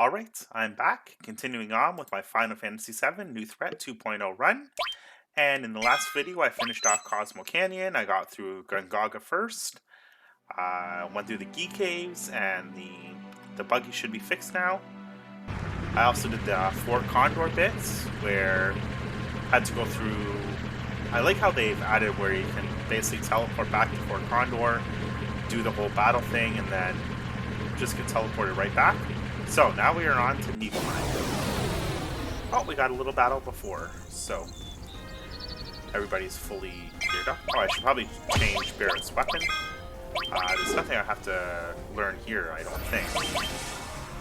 Alright, I'm back, continuing on with my Final Fantasy VII New Threat 2.0 run. And in the last video, I finished off Cosmo Canyon. I got through Gungaga first. Went through the Geek Caves, and the buggy should be fixed now. I also did the Fort Condor bits, where I had to go through... I like how they've added where you can basically teleport back to Fort Condor, do the whole battle thing, and then just get teleported right back. So now we are on to Nibelheim. Oh, we got a little battle before, so everybody's fully geared up. Oh, I should probably change Barrett's weapon. There's nothing I have to learn here, I don't think.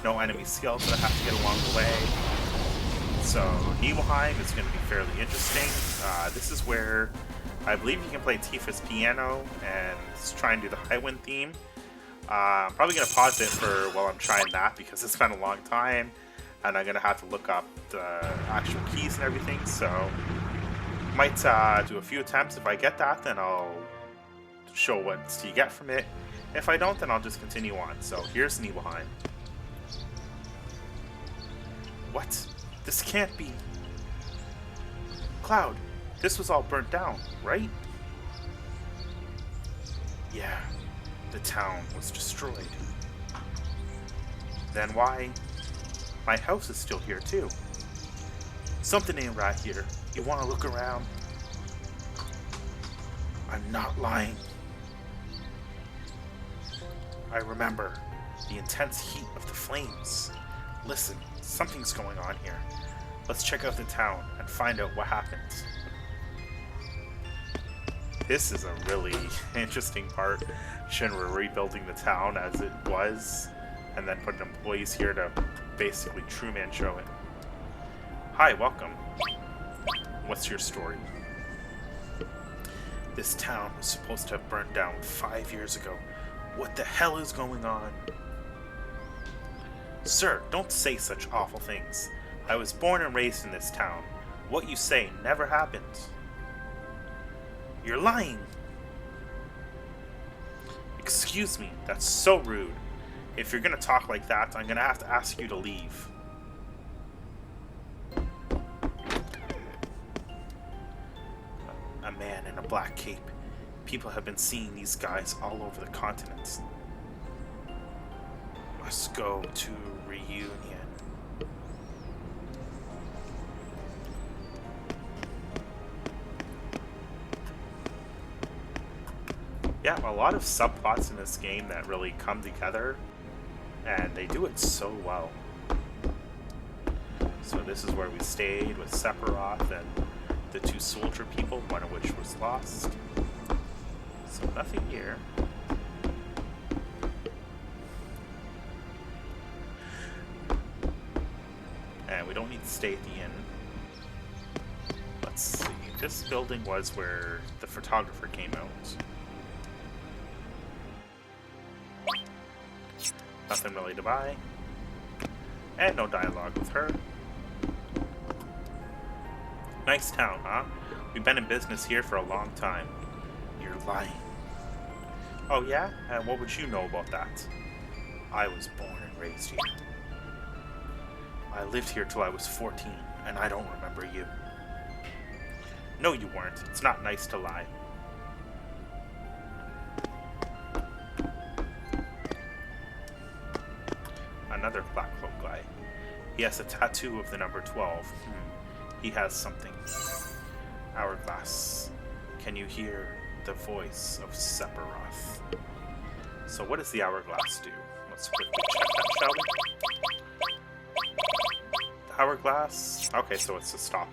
No enemy skills that I have to get along the way. So Nibelheim is going to be fairly interesting. This is where I believe you can play Tifa's piano and try and do the Highwind theme. I'm probably going to pause it while I'm trying that because it's been a long time and I'm going to have to look up the actual keys and everything, so might do a few attempts. If I get that, then I'll show what you get from it. If I don't, then I'll just continue on. So here's Nibelheim. What? This can't be. Cloud, this was all burnt down, right? Yeah. The town was destroyed. Then why? My house is still here too. Something ain't right here. You want to look around? I'm not lying. I remember the intense heat of the flames. Listen, something's going on here. Let's check out the town and find out what happened. This is a really interesting part. Shinra rebuilding the town as it was, and then putting employees here to basically Truman show it. Hi, welcome. What's your story? This town was supposed to have burned down 5 years ago. What the hell is going on? Sir, don't say such awful things. I was born and raised in this town. What you say never happened. You're lying! Excuse me, that's so rude. If you're gonna talk like that, I'm gonna have to ask you to leave. A man in a black cape. People have been seeing these guys all over the continent. Must go to reunion. Yeah, a lot of subplots in this game that really come together, and they do it so well. So this is where we stayed with Sephiroth and the two soldier people, one of which was lost. So nothing here. And we don't need to stay at the inn. Let's see, this building was where the photographer came out. Nothing really to buy. And no dialogue with her. Nice town, huh? We've been in business here for a long time. You're lying. Oh yeah? And what would you know about that? I was born and raised here. I lived here till I was 14, and I don't remember you. No, you weren't. It's not nice to lie. Another black cloak guy. He has a tattoo of the number 12. He has something. Hourglass. Can you hear the voice of Sephiroth? So what does the hourglass do? Let's quickly check that, shall we? The hourglass? Okay, so it's to stop.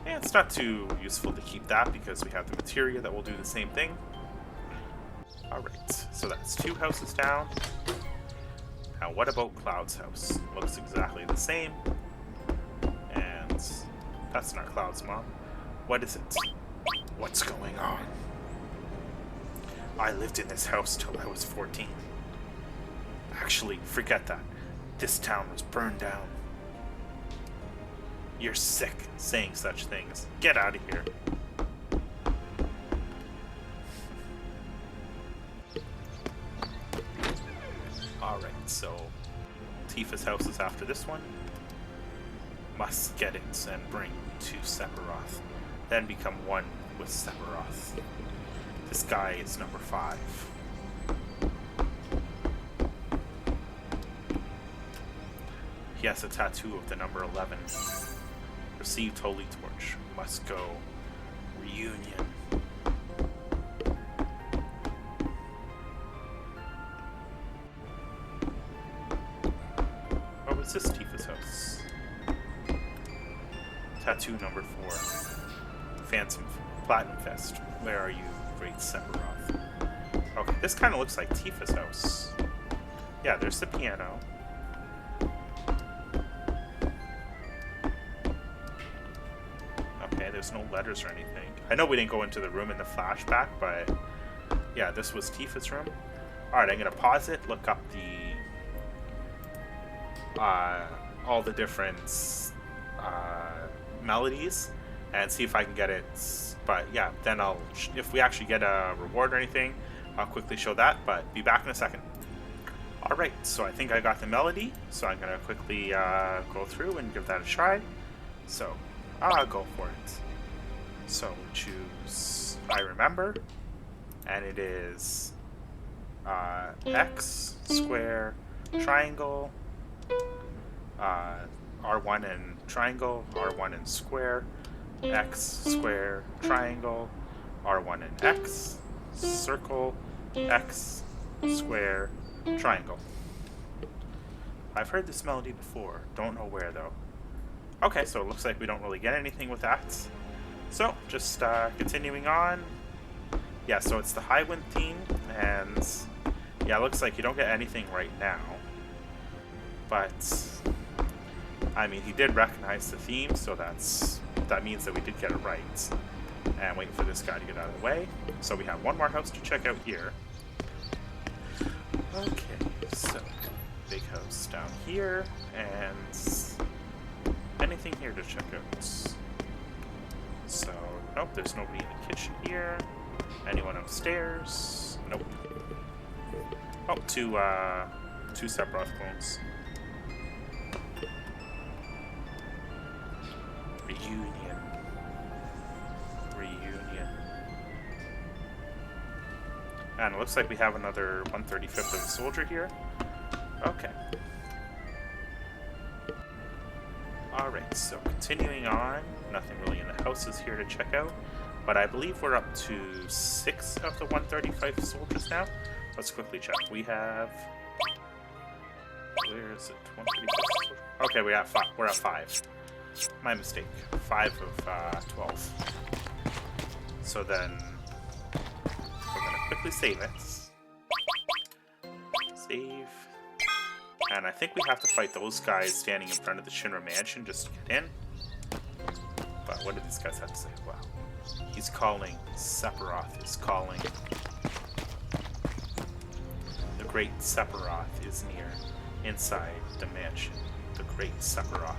And it's not too useful to keep that because we have the materia that will do the same thing. Alright, so that's 2 houses down. Now what about Cloud's house? Looks exactly the same. And that's not Cloud's mom. What is it? What's going on? I lived in this house till I was 14. Actually, forget that. This town was burned down. You're sick saying such things. Get out of here. Alright, so Tifa's house is after this one. Must get it and bring to Sephiroth. Then become one with Sephiroth. This guy is number 5. He has a tattoo of the number 11. Received Holy Torch. Must go. Reunion. Oh, is this Tifa's house? Tattoo number 4. Phantom Platinum Fest. Where are you, great Sephiroth? Okay, this kind of looks like Tifa's house. Yeah, there's the piano. Okay, there's no letters or anything. I know we didn't go into the room in the flashback, but yeah, this was Tifa's room. Alright, I'm gonna pause it, look up the all the different melodies and see if I can get it. But yeah, then if we actually get a reward or anything, I'll quickly show that, but be back in a second. Alright, so I think I got the melody, so I'm gonna quickly go through and give that a try. So I'll go for it. So we choose I Remember, and it is X, square, triangle, R1 and triangle, R1 and square, X, square, triangle, R1 and X, circle, X, square, triangle. I've heard this melody before, don't know where though. Okay, so it looks like we don't really get anything with that. So, just continuing on. Yeah, so it's the High Wind theme, and yeah, it looks like you don't get anything right now. But I mean, he did recognize the theme, so that means that we did get it right. And waiting for this guy to get out of the way. So we have one more house to check out here. Okay, so big house down here, and anything here to check out? So, nope, there's nobody in the kitchen here. Anyone upstairs? Nope. Oh, two Sephiroth clones. Reunion. And it looks like we have another 1/35th of a soldier here. Okay. Alright, so continuing on, nothing really in the houses here to check out, but I believe we're up to 6 of the 135 soldiers now. Let's quickly check. We have... Where is it? 135 soldiers? Okay, we're at 5. My mistake. 5 of 12. So then, we're going to quickly save it. Save. And I think we have to fight those guys standing in front of the Shinra mansion just to get in. But what did these guys have to say? Wow. He's calling. Sephiroth is calling. The great Sephiroth is near. Inside the mansion. The great Sephiroth.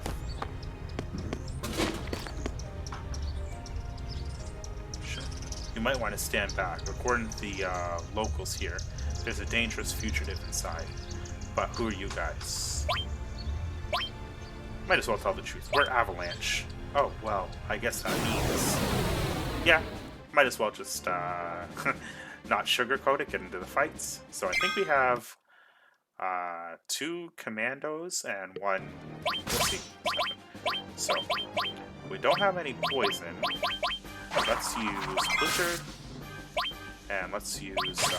Sure. You might want to stand back. According to the locals here, there's a dangerous fugitive inside. But who are you guys? Might as well tell the truth. We're Avalanche. Oh, well, I guess that means... Yeah, might as well just not sugarcoat it, get into the fights. So I think we have 2 commandos and 1... Let's see. So, we don't have any poison. Let's use Blizzard. And let's use...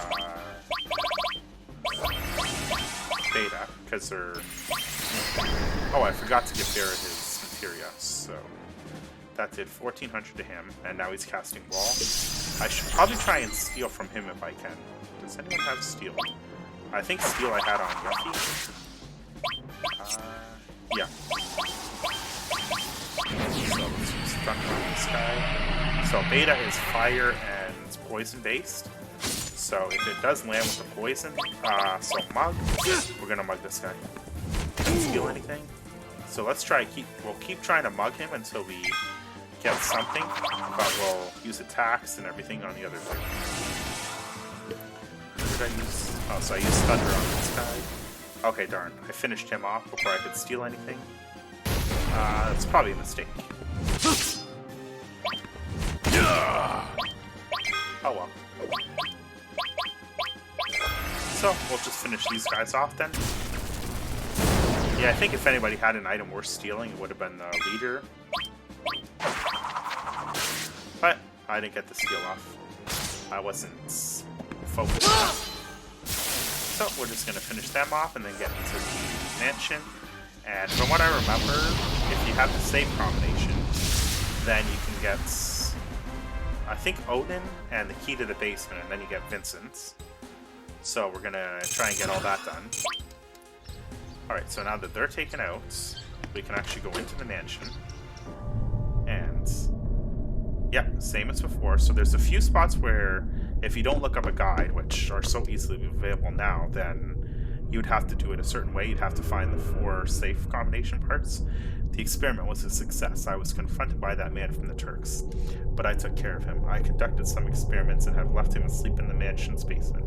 Beta, because they're... Oh, I forgot to give Barrett his materia, so... That did 1400 to him, and now he's casting Wall. I should probably try and steal from him if I can. Does anyone have Steel? I think Steel I had on Yuffie. Yeah. So let's use Thunder on this guy. So Beta is fire and poison based. So if it does land with the poison, so mug, we're gonna mug this guy. Can't steal anything. So let's try, we'll keep trying to mug him until we get something, but we'll use attacks and everything on the other thing. What did I use? Oh, so I used Thunder on this guy. Okay, darn. I finished him off before I could steal anything. That's probably a mistake. Oh well. So, we'll just finish these guys off then. Yeah, I think if anybody had an item worth stealing, it would have been the leader. But I didn't get the steal off. I wasn't focused enough. So we're just going to finish them off and then get into the mansion. And from what I remember, if you have the same combination, then you can get, I think, Odin and the key to the basement, and then you get Vincent's. So we're going to try and get all that done. Alright, so now that they're taken out, we can actually go into the mansion. And yeah, same as before. So there's a few spots where if you don't look up a guide, which are so easily available now, then you'd have to do it a certain way. You'd have to find the 4 safe combination parts. The experiment was a success. I was confronted by that man from the Turks, but I took care of him. I conducted some experiments and have left him asleep in the mansion's basement.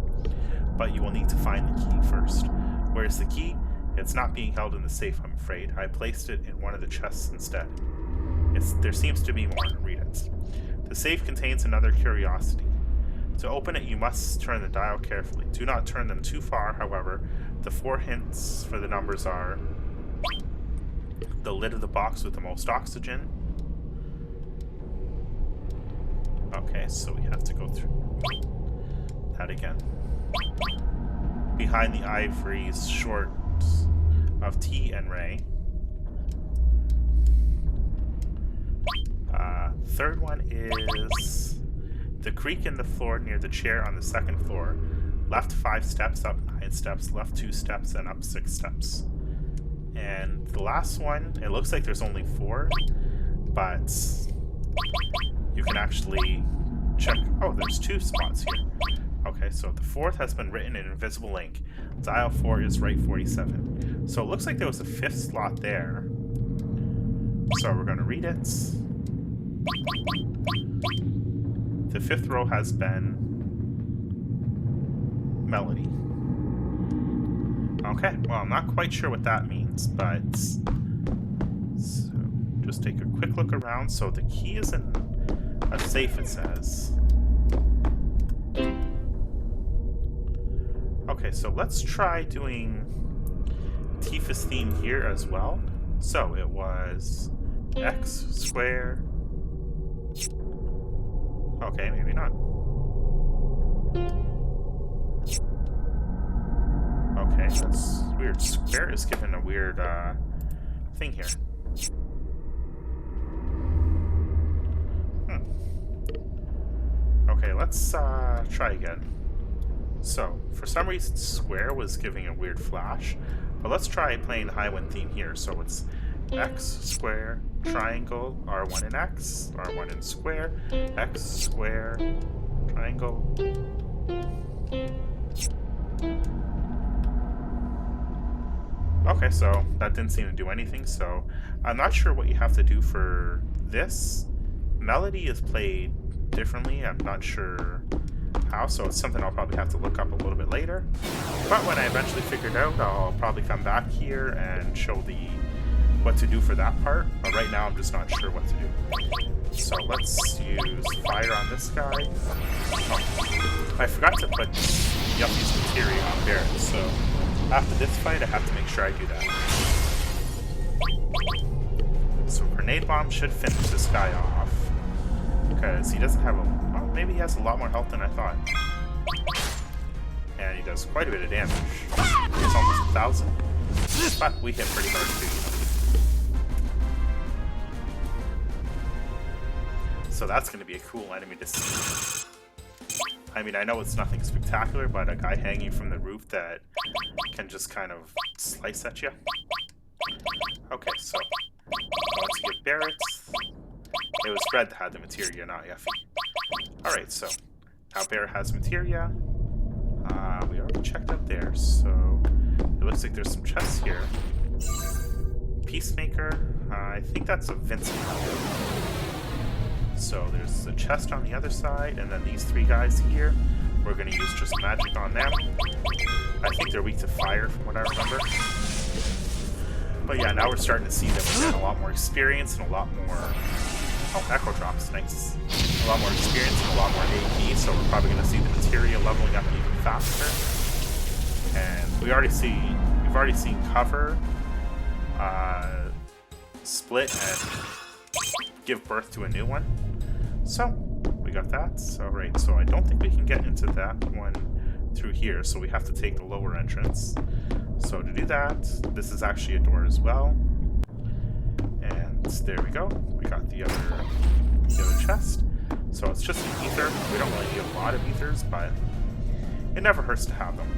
But you will need to find the key first. Where's the key? It's not being held in the safe, I'm afraid. I placed it in one of the chests instead. There seems to be more. Read it. The safe contains another curiosity. To open it, you must turn the dial carefully. Do not turn them too far, however. The 4 hints for the numbers are the lid of the box with the most oxygen. Okay, so we have to go through that again. Behind the ivories, short of T and Ray. Third one is the creak in the floor near the chair on the 2nd floor. Left 5 steps, up 9 steps, left 2 steps, and up 6 steps. And the last one, it looks like there's only 4, but you can actually check. Oh, there's 2 spots here. Okay, so the 4th has been written in invisible ink. Dial 4 is right 47. So it looks like there was a 5th slot there. So we're going to read it. The 5th row has been melody. Okay, well, I'm not quite sure what that means, but so just take a quick look around. So the key is in a safe, it says. Okay, so let's try doing Tifa's theme here as well. So it was X square. Okay, maybe not. Okay, that's weird. Square is given a weird thing here. Okay, let's try again. So, for some reason, square was giving a weird flash, but let's try playing the high one theme here. So it's X square, triangle, R1 and X, R1 and square, X square, triangle. Okay, so that didn't seem to do anything, so I'm not sure what you have to do for this. Melody is played differently, I'm not sure how, so it's something I'll probably have to look up a little bit later. But when I eventually figure it out, I'll probably come back here and show what to do for that part, but right now I'm just not sure what to do. So let's use fire on this guy. Oh, I forgot to put Yuppie's materia on Barret, so after this fight I have to make sure I do that. So grenade bomb should finish this guy off, because he doesn't have well, maybe he has a lot more health than I thought. And he does quite a bit of damage. It's almost 1,000, but we hit pretty hard too. So that's going to be a cool enemy to see. I mean, I know it's nothing spectacular, but a guy hanging from the roof that can just kind of slice at you. Okay, so once you get Barret, it was Red that had the materia, not Yuffie. Alright, so now Barret has materia. We already checked out there, so it looks like there's some chests here. Peacemaker, I think that's a Vincent. So there's a chest on the other side, and then these 3 guys here. We're going to use just magic on them. I think they're weak to fire, from what I remember. But yeah, now we're starting to see that we're getting a lot more experience and a lot more... Oh, Echo Drop's nice. A lot more experience and a lot more AP, so we're probably going to see the materia leveling up even faster. And we've already seen cover split and give birth to a new one. So we got that. So right, so I don't think we can get into that one through here, so we have to take the lower entrance. So to do that, this is actually a door as well. And there we go. We got the other chest. So it's just an ether. We don't really need a lot of ethers, but it never hurts to have them.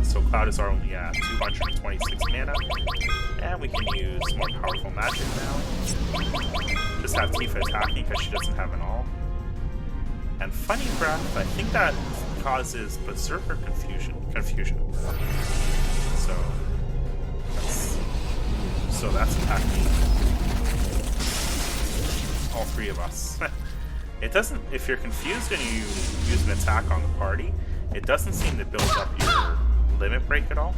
So Cloud is only at 226 mana, and we can use more powerful magic now. Just have Tifa attacking because she doesn't have an all. And Funny Breath, I think that causes Berserker confusion. So that's attacking all three of us. It doesn't, if you're confused and you use an attack on the party, it doesn't seem to build up your limit break at all,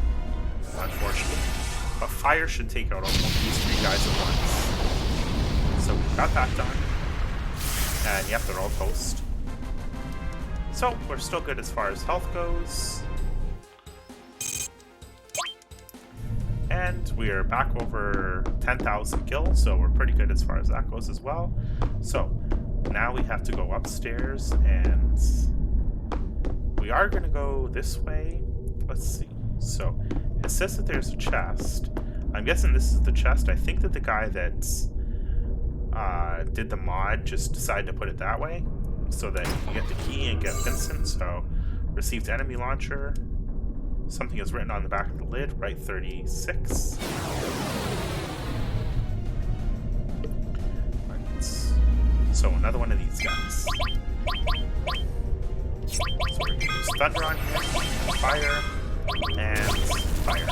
unfortunately. But fire should take out almost these three guys at once. So we got that done. And yep, they're all toast. So we're still good as far as health goes. And we are back over 10,000 kills, so we're pretty good as far as that goes as well. So now we have to go upstairs, and we are going to go this way. Let's see. So it says that there's a chest. I'm guessing this is the chest. I think that the guy that did the mod just decided to put it that way so that you can get the key and get Vincent. So received enemy launcher. Something is written on the back of the lid, right 36. Right. So another one of these guys. So we're going to use thunder on him, and fire, and fire.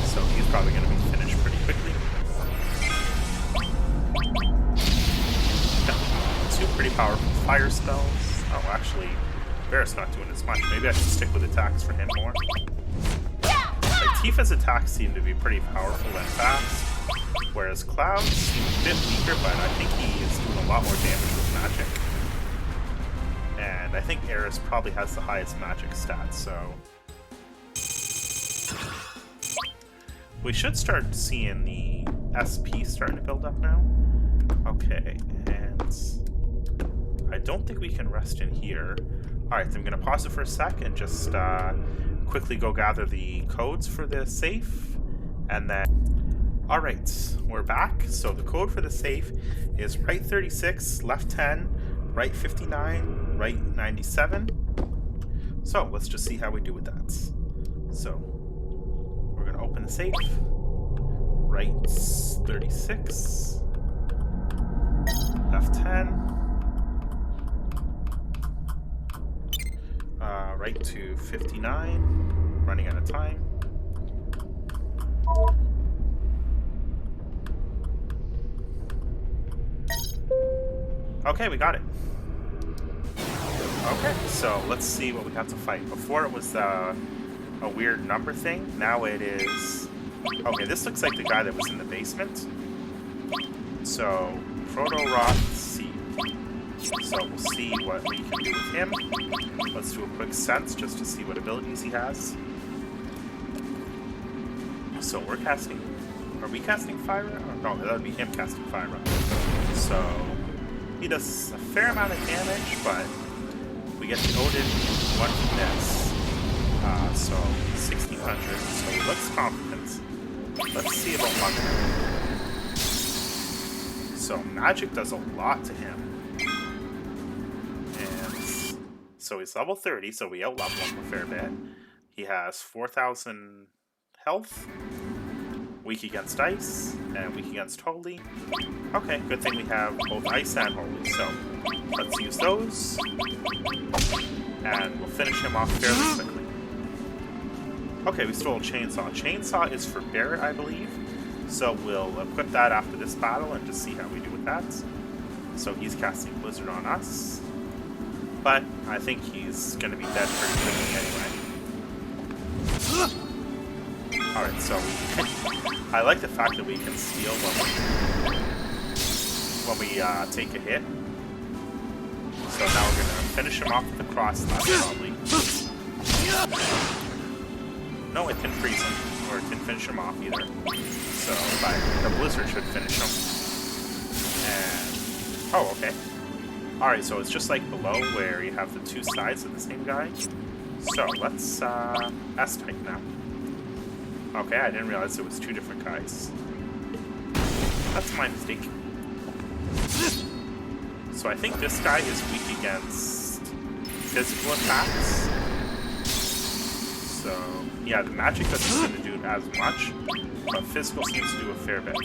So he's probably going to be finished pretty quickly. Two pretty powerful fire spells. Oh, actually, Barrett's not doing as much. Maybe I should stick with attacks for him more. Like, Tifa's attacks seem to be pretty powerful and fast, whereas Cloud seems a bit weaker, but I think he is doing a lot more damage with magic. And I think Eris probably has the highest magic stats, so we should start seeing the SP starting to build up now. Okay, and I don't think we can rest in here. Alright, so I'm going to pause it for a sec and just quickly go gather the codes for the safe, and then... Alright, we're back. So the code for the safe is right 36, left 10, right 59, right 97. So let's just see how we do with that. So we're going to open the safe. Right 36, left 10, right to 59, running out of time. Okay, we got it. Okay, so let's see what we have to fight. Before it was a weird number thing, now it is... Okay, this looks like the guy that was in the basement. So, Proto-Roth C. So we'll see what we can do with him. Let's do a quick sense just to see what abilities he has. So we're casting... Are we casting Fire? Oh, no, that would be him casting Fire. So he does a fair amount of damage, but we get the Odin one from this. So 1600. So he looks competent. Let's see about Buggy. So magic does a lot to him. And so he's level 30, so we out-level him a fair bit. He has 4,000 health. Weak against ice, and weak against holy. Okay, good thing we have both ice and holy, so let's use those. And we'll finish him off fairly quickly. Okay, we stole a chainsaw. Chainsaw is for Barrett, I believe. So we'll equip that after this battle and just see how we do with that. So he's casting Blizzard on us. But I think he's going to be dead pretty quickly anyway. Alright, so I like the fact that we can steal when we take a hit. So now we're going to finish him off with the cross slash probably. No, it can freeze him, or it can finish him off either. So, but the Blizzard should finish him. And, oh, okay. Alright, so it's just like below where you have the two sides of the same guy. So, let's S-type now. Okay, I didn't realize it was two different guys. That's my mistake. So I think this guy is weak against physical attacks. So, yeah, the magic doesn't seem to do as much, but physical seems to do a fair bit.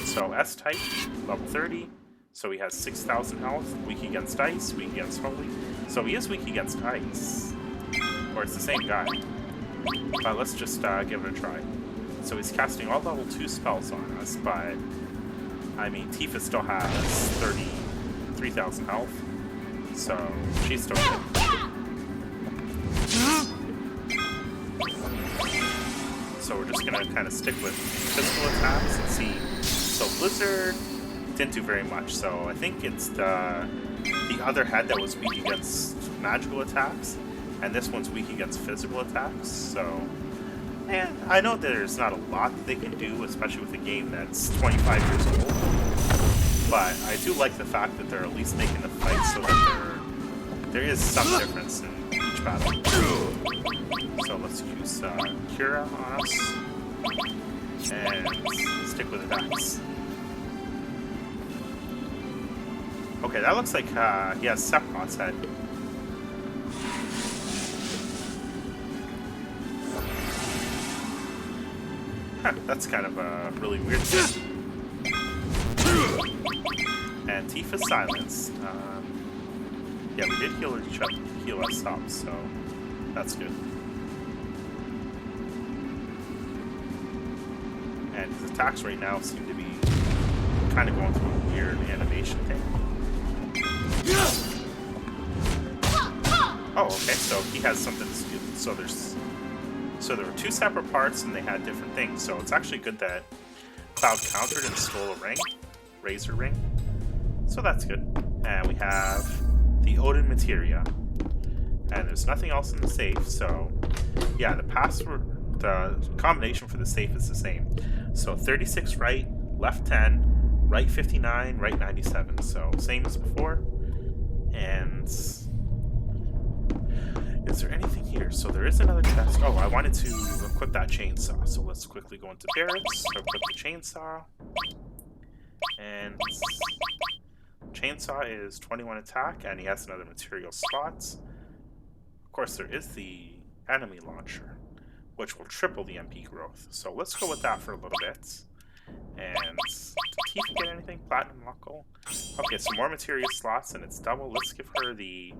So S-type, level 30. So he has 6,000 health, weak against ice, weak against holy. So he is weak against ice. Or it's the same guy. But let's just give it a try. So he's casting all level 2 spells on us, but I mean, Tifa still has 33,000 health. So she's still good. So we're just gonna kind of stick with physical attacks and see. So Blizzard didn't do very much, so I think it's the other head that was weak against magical attacks, and this one's weak against physical attacks, so I know there's not a lot that they can do, especially with a game that's 25 years old, but I do like the fact that they're at least making the fight so that there is some difference in each battle. So let's use Cura on us, and stick with attacks. Okay, that looks like he has Sephiroth's head. Huh, that's kind of a really weird thing. And Tifa's silenced. Yeah, we did heal us up, so that's good. And his attacks right now seem to be kind of going through a weird animation thing. Oh, okay, so he has something to do. So there were two separate parts and they had different things. So it's actually good that Cloud countered and stole a ring, Razor Ring. So that's good. And we have the Odin Materia. And there's nothing else in the safe, so yeah, the combination for the safe is the same. So 36 right, left 10, right 59, right 97. So same as before. And is there anything here? So there is another chest. Oh, I wanted to equip that chainsaw. So let's quickly go into barracks, equip the chainsaw. And chainsaw is 21 attack, and he has another material slots. Of course, there is the enemy launcher, which will triple the MP growth. So let's go with that for a little bit. And did Tifa get anything? Platinum knuckle. Okay, some more material slots, and it's double. Let's give her the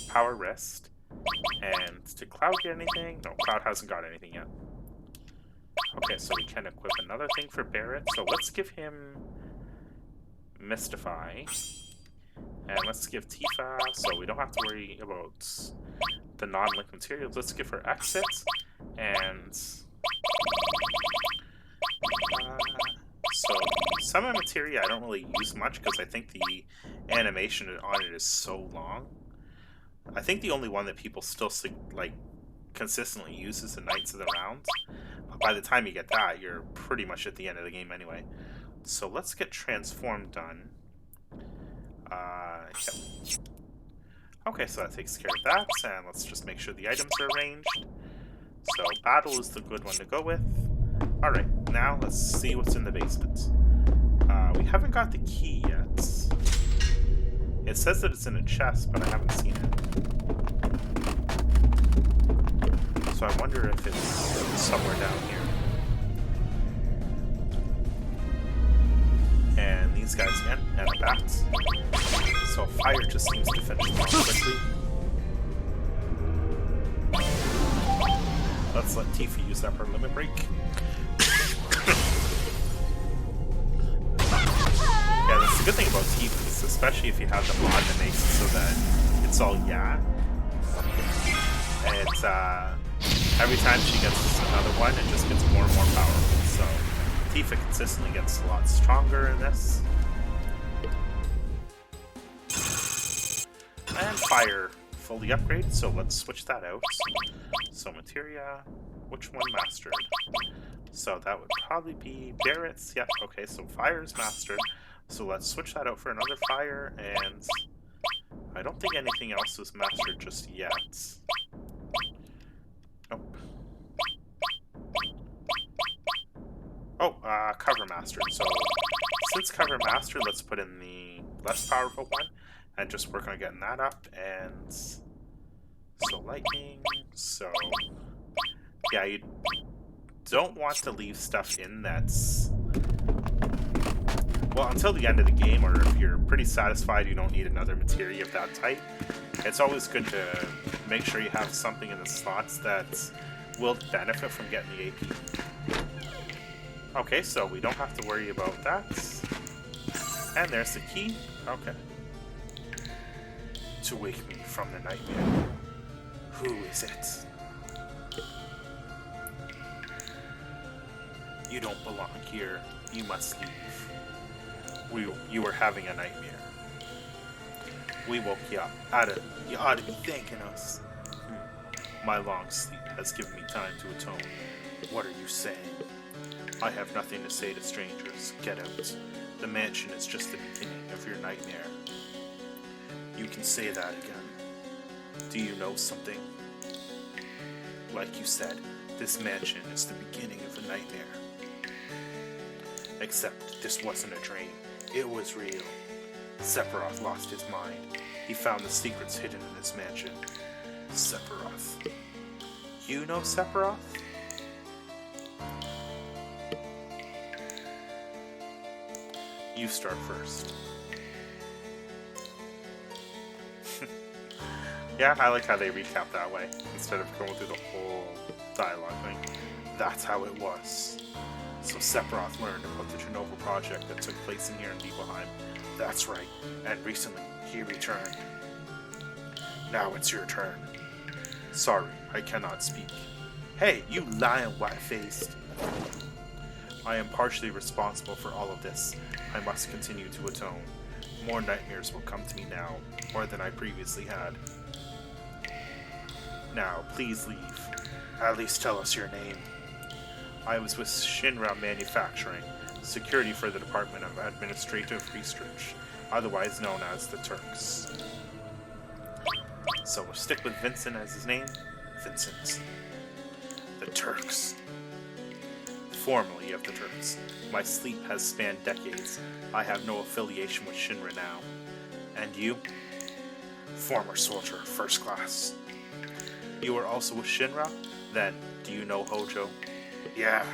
power wrist. And did Cloud get anything? No, Cloud hasn't got anything yet. Okay, so we can equip another thing for Barrett. So let's give him Mystify. And let's give Tifa, so we don't have to worry about the non-link materials. Let's give her Exit. And so Summon Materia I don't really use much because I think the animation on it is so long. I think the only one that people still consistently use is the Knights of the Round. But by the time you get that, you're pretty much at the end of the game anyway. So let's get Transform done. Yep. Okay, so that takes care of that, and let's just make sure the items are arranged. So Battle is the good one to go with. Alright, now let's see what's in the basement. We haven't got the key yet. It says that it's in a chest, but I haven't seen it. So I wonder if it's somewhere down here. And these guys again, and a bat. So fire just seems to finish them off quickly. Let's let Tifa use up her limit break. Yeah, this The good thing about Tifa is, especially if you have the mod that makes it so that it's all yeah, it's every time she gets another one, it just gets more and more powerful. So Tifa consistently gets a lot stronger in this. And fire fully upgraded, so let's switch that out. So materia, which one mastered? So that would probably be Barrett's. Yep, okay, so fire is mastered. So let's switch that out for another fire, and I don't think anything else is mastered just yet. Nope. Oh, cover mastered. So since cover mastered, let's put in the less powerful one and just work on getting that up. And so lightning. So yeah, you don't want to leave stuff in that's, well, until the end of the game, or if you're pretty satisfied you don't need another materia of that type. It's always good to make sure you have something in the slots that will benefit from getting the AP. Okay, so we don't have to worry about that. And there's the key. Okay. To wake me from the nightmare. Who is it? You don't belong here. You must leave. You were having a nightmare. We woke you up. You ought to be thanking us. My long sleep has given me time to atone. What are you saying? I have nothing to say to strangers. Get out. The mansion is just the beginning of your nightmare. You can say that again. Do you know something? Like you said, this mansion is the beginning of a nightmare. Except this wasn't a dream. It was real. Sephiroth lost his mind. He found the secrets hidden in this mansion. Sephiroth. You know Sephiroth? You start first. Yeah, I like how they recap that way, instead of going through the whole dialogue thing. That's how it was. So Sephiroth learned about the Jenova project that took place in here in Nibelheim. That's right, and recently he returned. Now it's your turn. Sorry, I cannot speak. Hey, you lying white-faced. I am partially responsible for all of this. I must continue to atone. More nightmares will come to me now, more than I previously had. Now, please leave. At least tell us your name. I was with Shinra Manufacturing, security for the Department of Administrative Research, otherwise known as the Turks. So we'll stick with Vincent as his name. Vincent. The Turks. Formerly of the Turks. My sleep has spanned decades. I have no affiliation with Shinra now. And you? Former soldier, first class. You are also with Shinra? Then, do you know Hojo? Yeah.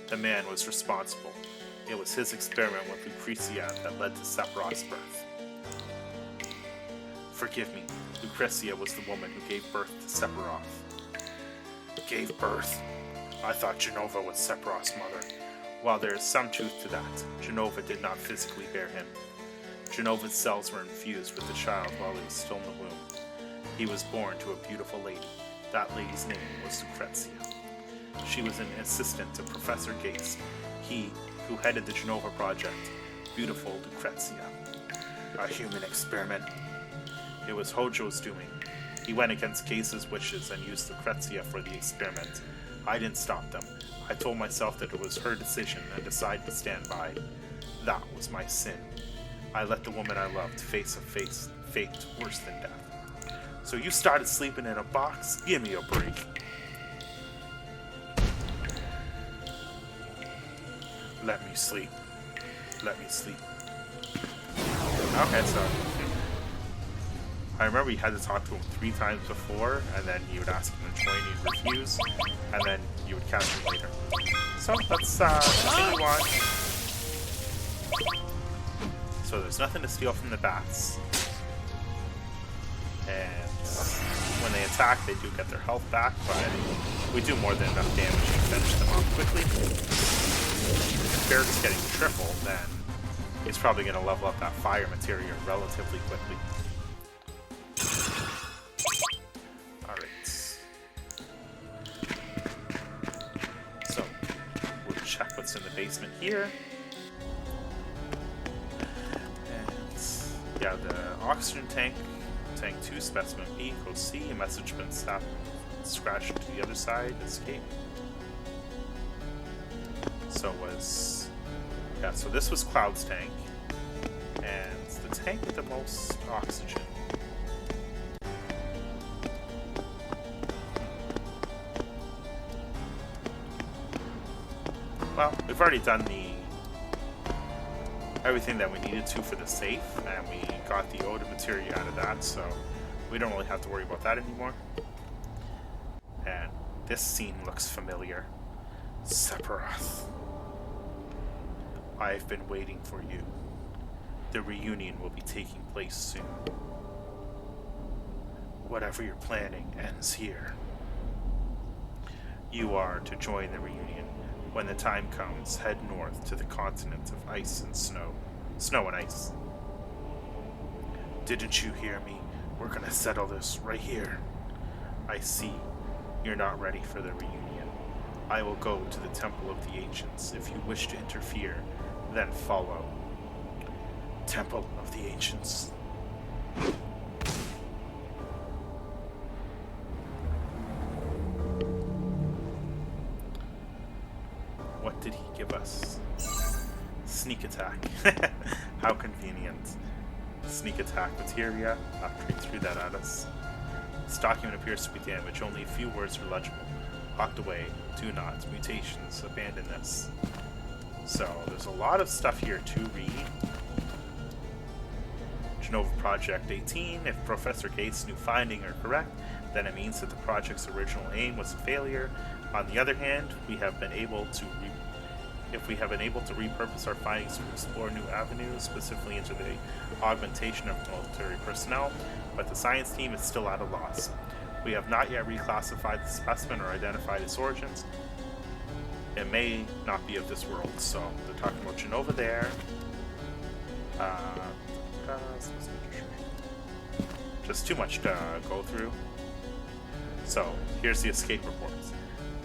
The man was responsible. It was his experiment with Lucretia that led to Sephiroth's birth. Forgive me, Lucretia was the woman who gave birth to Sephiroth. Gave birth? I thought Jenova was Sephiroth's mother. While there is some truth to that, Jenova did not physically bear him. Jenova's cells were infused with the child while he was still in the womb. He was born to a beautiful lady. That lady's name was Lucretia. She was an assistant to Professor Gates, he who headed the Jenova project. Beautiful Lucretia. A human experiment. It was Hojo's doing. He went against Gates' wishes and used Lucretia for the experiment. I didn't stop them. I told myself that it was her decision and decided to stand by. That was my sin. I let the woman I loved face a fate worse than death. So you started sleeping in a box? Give me a break. Let me sleep. Let me sleep. Okay, so I remember you had to talk to him 3 times before, and then you would ask him to join, he'd refuse, and then you would catch him later. So let's continue on. So there's nothing to steal from the bats. And when they attack, they do get their health back, but we do more than enough damage to finish them off quickly. If Barrett's getting triple, then He's probably going to level up that fire material relatively quickly. Alright. So, we'll check what's in the basement here. And, yeah, the oxygen tank, tank 2, specimen B, code C, a message been scratched to the other side, escape. So was, yeah, so this was Cloud's tank, and the tank with the most oxygen. Well, we've already done everything that we needed to for the safe, and we got the odor material out of that, so we don't really have to worry about that anymore. And this scene looks familiar. Sephiroth. I've been waiting for you. The reunion will be taking place soon. Whatever you're planning ends here. You are to join the reunion. When the time comes, head north to the continent of ice and snow. Snow and ice. Didn't you hear me? We're gonna settle this right here. I see. You're not ready for the reunion. I will go to the Temple of the Ancients. If you wish to interfere, then follow. Temple of the Ancients. What did he give us? Sneak attack. How convenient. Sneak attack materia after he threw that at us. This document appears to be damaged. Only a few words are legible. Locked away. Do not. Mutations. Abandon this. So, there's a lot of stuff here to read. Genova Project 18. If Professor Gates' new findings are correct, then it means that the project's original aim was a failure. On the other hand, if we have been able to repurpose our findings to explore new avenues, specifically into the augmentation of military personnel, but the science team is still at a loss. We have not yet reclassified the specimen or identified its origins. It may not be of this world, so they're talking about Genova there. Just too much to go through. So, here's the escape reports.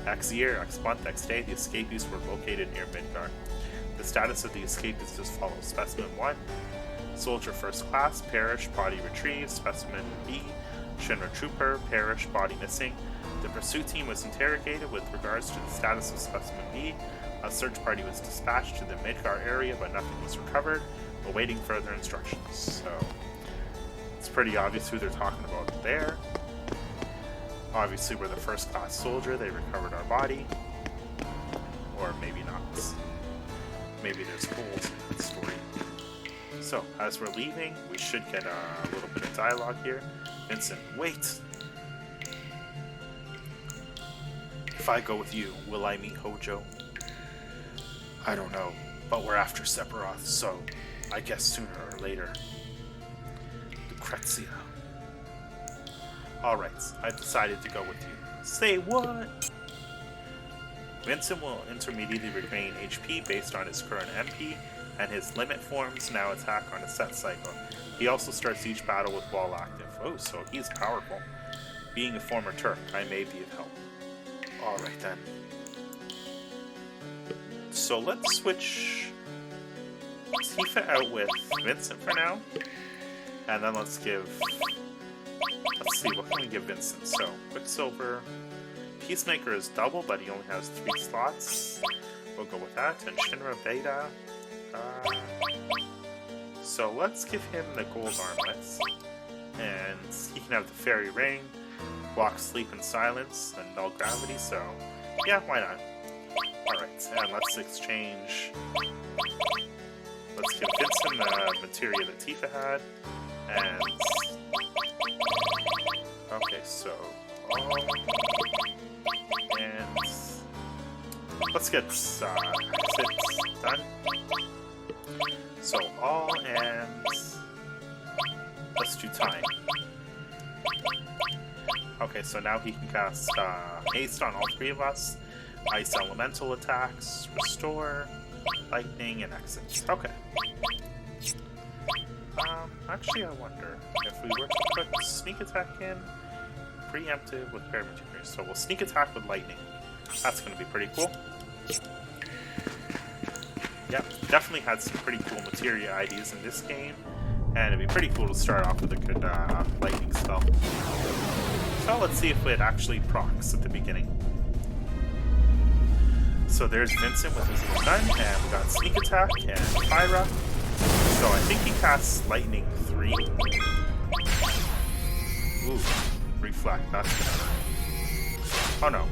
X year, X month, X day, the escapees were located near Midgard. The status of the escape is as follows. Specimen 1, soldier first class, perished, body retrieved. Specimen B, Shinra trooper, perished, body missing. The pursuit team was interrogated with regards to the status of Specimen B. A search party was dispatched to the Midgard area, but nothing was recovered, awaiting further instructions. So, it's pretty obvious who they're talking about there. Obviously, we're the first class soldier, they recovered our body. Or maybe not. Maybe there's holes in that story. So, as we're leaving, we should get a little bit of dialogue here. Vincent, wait! If I go with you, will I meet Hojo? I don't know, but we're after Sephiroth, so I guess sooner or later. Lucrezia. Alright, I've decided to go with you. Say what? Vincent will intermediately regain HP based on his current MP, and his limit forms now attack on a set cycle. He also starts each battle with wall active. Oh, so he's powerful. Being a former Turk, I may be of help. Alright then. So let's switch Tifa out with Vincent for now. And then let's see, what can we give Vincent? So, Quicksilver. Peacemaker is double, but he only has 3 slots. We'll go with that. And Shinra Beta. So let's give him the gold armlets. And he can have the fairy ring, block sleep and silence, and null gravity, so yeah, why not? Alright, and let's exchange. Let's give Vincent the materia that Tifa had. And okay, so and let's get 6 done. So all, and let's do time. Okay, so now he can cast haste on all 3 of us. Ice elemental attacks, restore, lightning, and exit. Okay. Actually, I wonder if we were to put sneak attack in, preemptive with paramateria. So we'll sneak attack with lightning. That's going to be pretty cool. Yep, definitely had some pretty cool materia ideas in this game, and it'd be pretty cool to start off with a good lightning spell. So let's see if it actually procs at the beginning. So there's Vincent with his little gun, and we got sneak attack and Pyra. So I think he casts lightning 3. Ooh, reflect, that's gonna hurt. Oh no.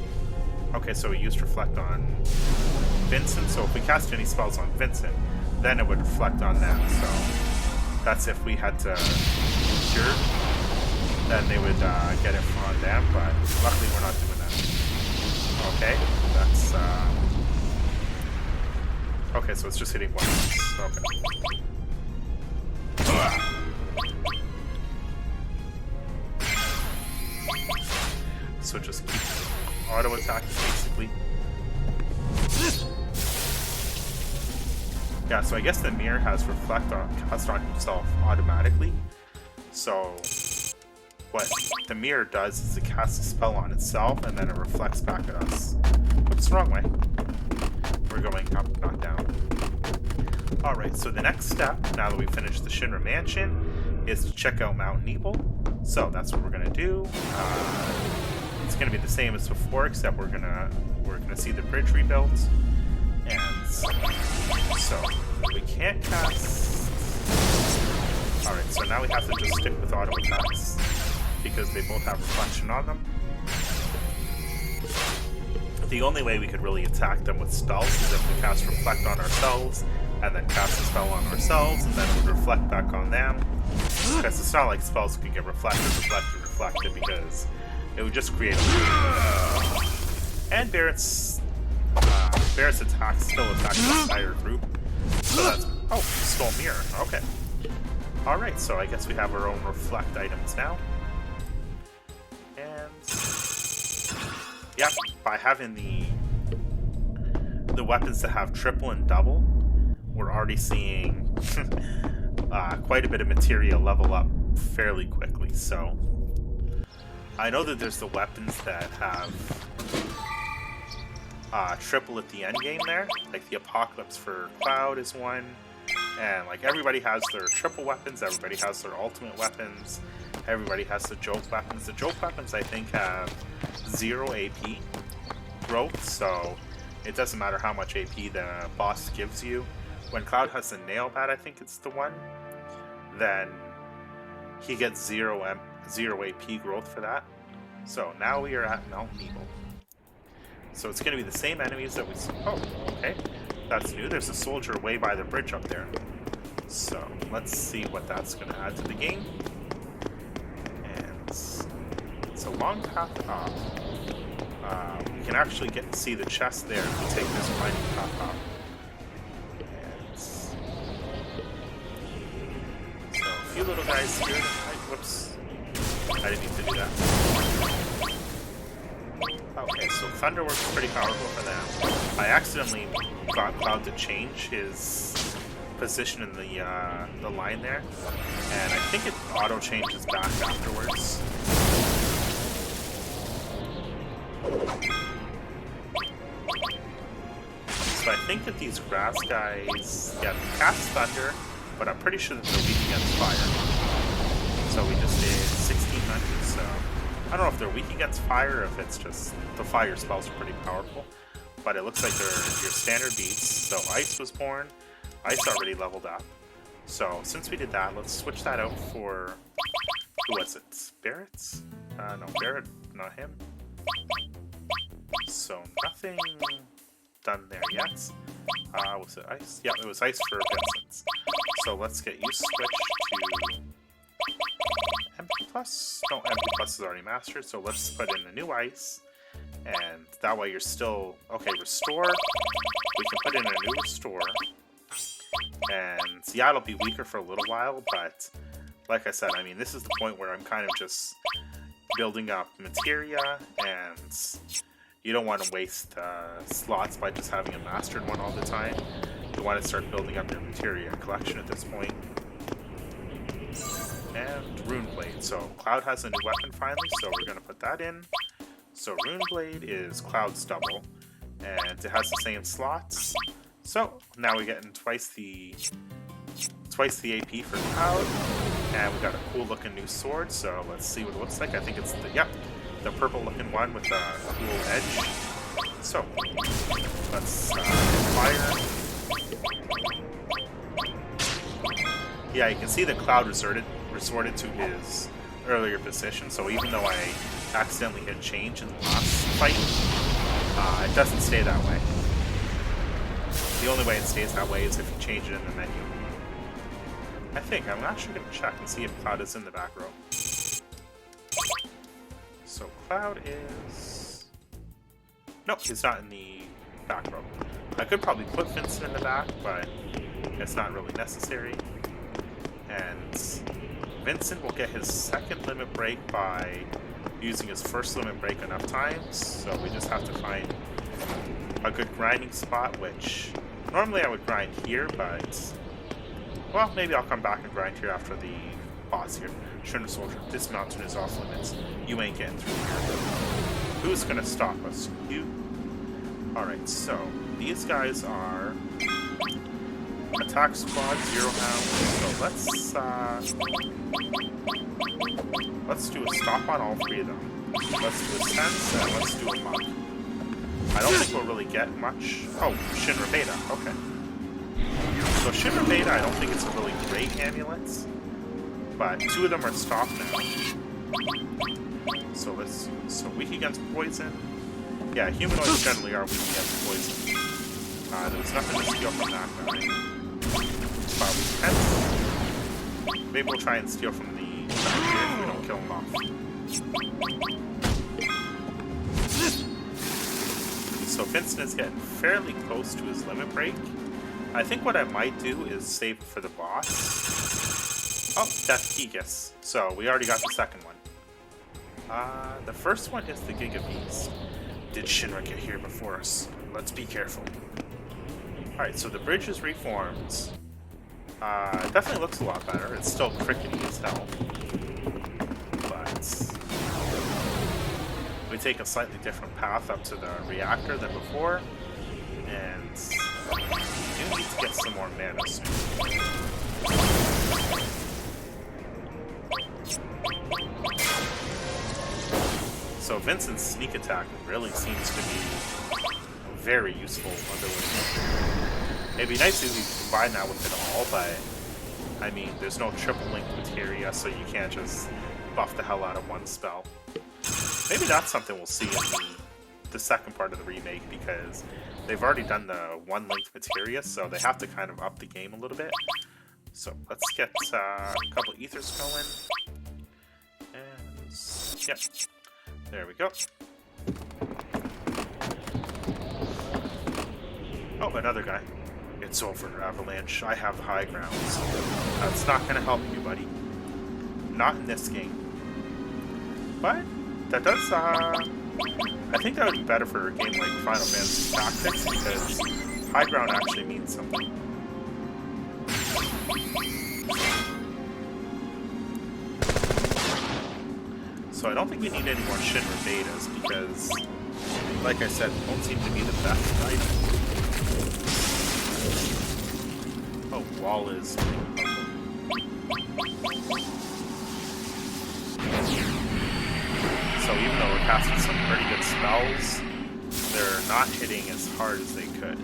Okay, so we used reflect on Vincent, so if we cast any spells on Vincent, then it would reflect on them. So that's if we had to cure, then they would get it on them, but luckily we're not doing that. Okay, that's okay, so it's just hitting once. Okay. So just keep auto attacking basically. Yeah, so I guess the mirror has reflect on cast on himself automatically. So what the mirror does is it casts a spell on itself and then it reflects back at us. Oops, wrong way. We're going up, not down. Alright, so the next step, now that we've finished the Shinra Mansion, is to check out Mount Nibel. So that's what we're gonna do. It's gonna be the same as before, except we're gonna see the bridge rebuilt. And so we can't cast. Alright, so now we have to just stick with auto attacks because they both have reflection on them. The only way we could really attack them with spells is if we cast reflect on ourselves and then cast a spell on ourselves and then it would reflect back on them. Because it's not like spells could get reflected, because it would just create a and Barrett's attack still attacks the entire group. So that's oh, stole mirror. Okay. Alright, so I guess we have our own reflect items now. And yeah, by having the weapons that have triple and double, we're already seeing quite a bit of materia level up fairly quickly. So I know that there's the weapons that have triple at the end game there, like the Apocalypse for Cloud is one, and like everybody has their triple weapons, everybody has their ultimate weapons, everybody has the joke weapons. The joke weapons I think have 0 AP growth, so it doesn't matter how much AP the boss gives you. When Cloud has the nail bat, I think it's the one, then he gets 0 AP growth for that. So now we are at Mount Nibel. So it's going to be the same enemies that we saw. Oh, okay. That's new. There's a soldier way by the bridge up there. So let's see what that's going to add to the game. And it's a long path up. We can actually see the chest there if we take this mining path up. And so a few little guys here. Whoops. I didn't mean to do that. Okay, so Thunder works pretty powerful for them. I accidentally got Cloud to change his position in the line there, and I think it auto changes back afterwards. So I think that these grass guys, yeah, they cast Thunder, but I'm pretty sure that they're weak against fire. So we just did 1600, so I don't know if they're weak against fire or if it's just the fire spells are pretty powerful. But it looks like they're your standard beats. So Ice was born. Ice already leveled up. So since we did that, let's switch that out for... Who was it? Barrett's? No, Barrett, not him. So nothing done there yet. Was it Ice? Yeah, it was Ice for Vincent's. So let's get you switched to... MP+? No, MP+ is already mastered, so let's put in a new Ice, and that way you're still... Okay, Restore, we can put in a new Restore, and yeah, it'll be weaker for a little while, but like I said, I mean, this is the point where I'm kind of just building up materia, and you don't want to waste slots by just having a mastered one all the time. You want to start building up your materia collection at this point. And Rune Blade. So Cloud has a new weapon finally, so we're going to put that in. So Rune Blade is Cloud's double, and it has the same slots. So now we're getting twice the AP for Cloud, and we got a cool looking new sword. So let's see what it looks like. I think it's the purple looking one with a cool edge. So let's fire. Yeah, you can see that Cloud resorted to his earlier position, so even though I accidentally hit change in the last fight, it doesn't stay that way. The only way it stays that way is if you change it in the menu. I think. I'm actually going to check and see if Cloud is in the back row. So Cloud is... Nope, he's not in the back row. I could probably put Vincent in the back, but it's not really necessary. And Vincent will get his second limit break by using his first limit break enough times, so we just have to find a good grinding spot, which normally I would grind here, but well, maybe I'll come back and grind here after the boss here. Shinra Soldier, this mountain is off limits. You ain't getting through here. Who's gonna stop us? You? Alright, so these guys are Attack Squad, Zero Hound, so let's do a stop on all three of them. Let's do a sense, and let's do a monk. I don't think we'll really get much. Oh, Shinra Beta, okay. So Shinra Beta, I don't think it's a really great amulet, but two of them are stopped now. So weak against poison. Yeah, humanoids generally are weak against poison. There was nothing to steal from that guy. But we can. Maybe we'll try and steal from the if we don't kill him off. So Vincent is getting fairly close to his limit break. I think what I might do is save it for the boss. Oh, that's Gigas. So we already got the second one. The first one is the Giga Beast. Did Shinra get here before us? Let's be careful. Alright, so the bridge is reformed. It definitely looks a lot better. It's still crickety as hell. But we take a slightly different path up to the reactor than before. And we do need to get some more mana soon. So Vincent's sneak attack really seems to be very useful ability. It'd be nice if we combine that with it all, but I mean, there's no triple link materia, so you can't just buff the hell out of one spell. Maybe that's something we'll see in the second part of the remake, because they've already done the one linked materia, so they have to kind of up the game a little bit. So let's get a couple ethers going. And yep, there we go. Oh, another guy. It's over, Avalanche. I have the high grounds. That's not going to help you, buddy. Not in this game. But that does, I think that would be better for a game like Final Fantasy Tactics, because high ground actually means something. So I don't think we need any more Shinra Betas, because, like I said, they don't seem to be the best item. Oh, wall is... So even though we're casting some pretty good spells, they're not hitting as hard as they could.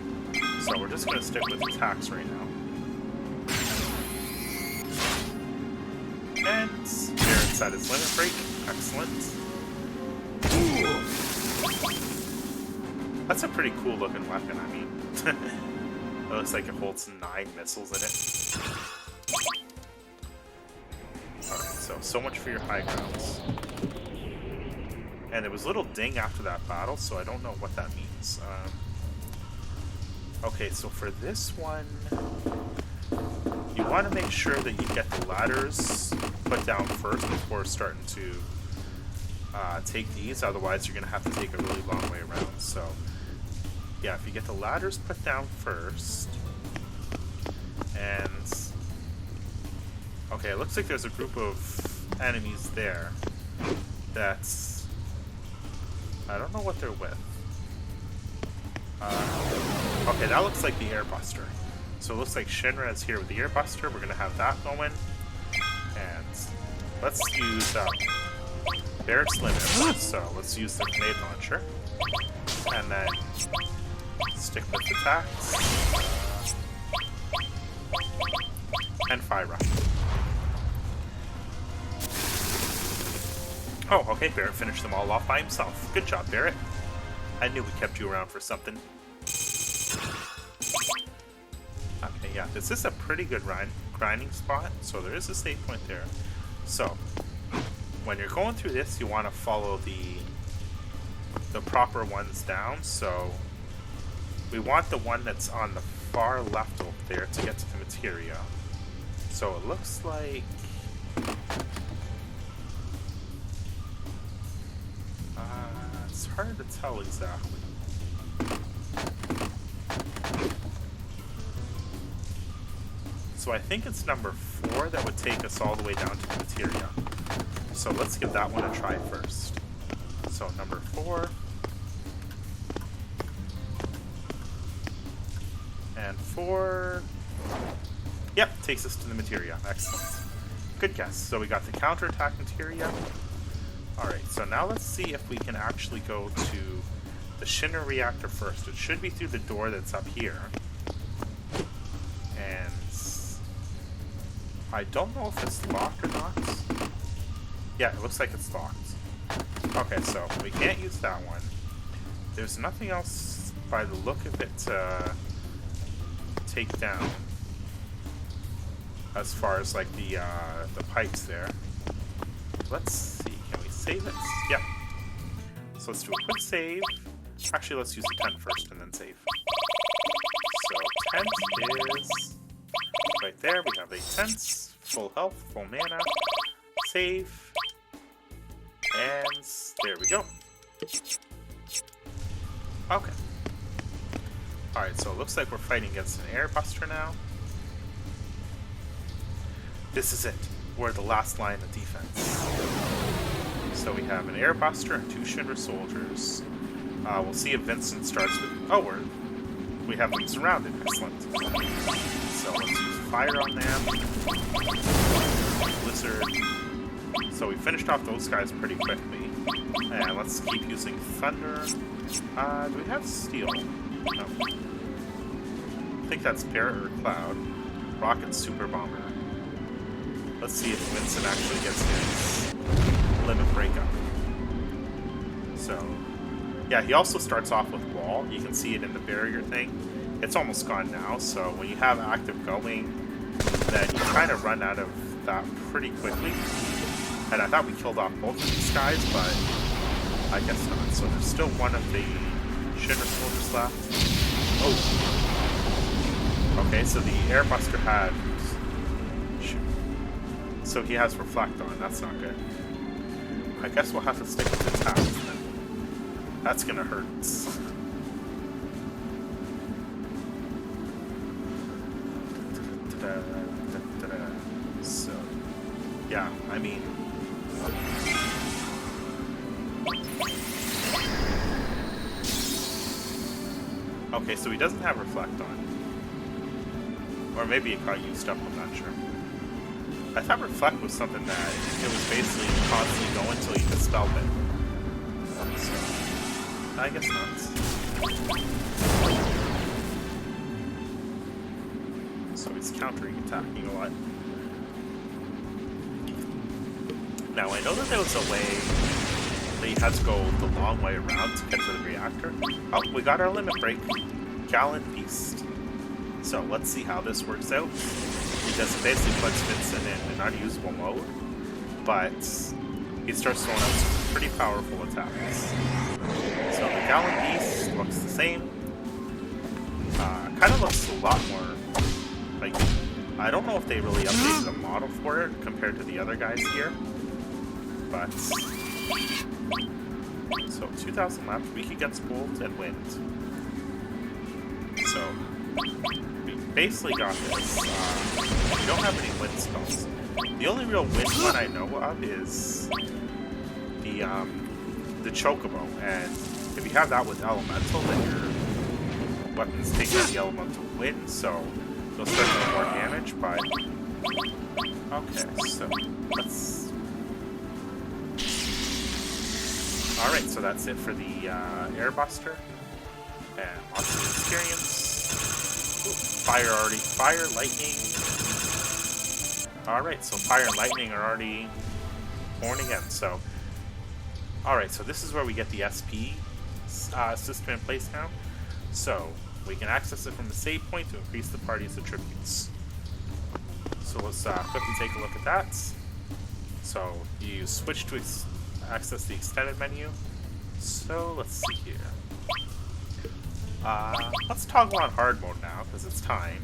So we're just going to stick with attacks right now. And we're inside his limit break. Excellent. That's a pretty cool looking weapon, I mean. It looks like it holds 9 missiles in it. Alright, so much for your high grounds. And there was a little ding after that battle, so I don't know what that means. Okay, so for this one, you want to make sure that you get the ladders put down first before starting to take these, otherwise you're going to have to take a really long way around. So yeah, if you get the ladders put down first, and Okay, it looks like there's a group of enemies there. That's... I don't know what they're with. Okay, that looks like the Airbuster. So it looks like Shinra is here with the Airbuster. We're gonna have that going. And let's use Barrett's limit. So let's use the grenade launcher. And then stick with attacks. And Fyra. Oh, okay, Barrett finished them all off by himself. Good job, Barrett. I knew we kept you around for something. Okay, yeah, this is a pretty good grinding spot, so there is a save point there. So, when you're going through this, you want to follow the proper ones down. So, we want the one that's on the far left over there to get to the materia. So it looks like... it's hard to tell exactly. So I think it's number 4 that would take us all the way down to the materia. So let's give that one a try first. So number 4. And 4... Yep, takes us to the materia. Excellent. Good guess. So we got the counterattack materia. Alright, so now let's see if we can actually go to the Shinra reactor first. It should be through the door that's up here. And I don't know if it's locked or not. Yeah, it looks like it's locked. Okay, so we can't use that one. There's nothing else by the look of it to take down. As far as like the pipes there. Let's see, can we save it? Yep. So let's do a quick save. Actually, let's use the tent first and then save. So tent is right there. We have 8 tents, full health, full mana. Save. And there we go. Okay. Alright, so it looks like we're fighting against an Airbuster now. This is it. We're the last line of defense. So we have an Airbuster and 2 Shinra soldiers. We'll see if Vincent starts with... Oh, we have them surrounded. Excellent. So let's use fire on them. Blizzard. So we finished off those guys pretty quickly. And let's keep using thunder. Do we have steel? No. I think that's Barrett or Cloud. Rocket Super Bomber. Let's see if Vincent actually gets his limit breakup. So, yeah, he also starts off with wall. You can see it in the barrier thing. It's almost gone now, so when you have active going, then you kind of run out of that pretty quickly. And I thought we killed off both of these guys, but I guess not. So there's still one of the Shinra soldiers left. Oh. Okay, so the Airbuster had... So he has Reflect on, that's not good. I guess we'll have to stick with the attacks then. That's gonna hurt. So, yeah, I mean... Okay, so he doesn't have Reflect on. Or maybe it got used up, I'm not sure. I thought Reflect was something that it was basically constantly going until you dispelled it. So, I guess not. So he's countering, attacking a lot. Now I know that there was a way that you had to go the long way around to get to the reactor. Oh, we got our limit break. Gallant Beast. So let's see how this works out. Because it basically puts Vincent in an unusable mode, but he starts throwing out some pretty powerful attacks. So the Gallant Beast looks the same. Kind of looks a lot more like... I don't know if they really updated the model for it compared to the other guys here, but... So 2,000 left, weak against bolt and wind. So... basically got this. We don't have any wind spells. The only real wind one I know of is the Chocobo, and if you have that with Elemental, then your weapons take on the Elemental Wind, so they'll start doing more damage, but... Okay, so let's... Alright, so that's it for the Airbuster. And lots of experience. Ooh, fire, lightning. Alright, so fire and lightning are already born again, so... Alright, so this is where we get the SP system in place now. So, we can access it from the save point to increase the party's attributes. So let's quickly take a look at that. So, you switch to access the extended menu. So, let's see here. Let's toggle on hard mode now, because it's time.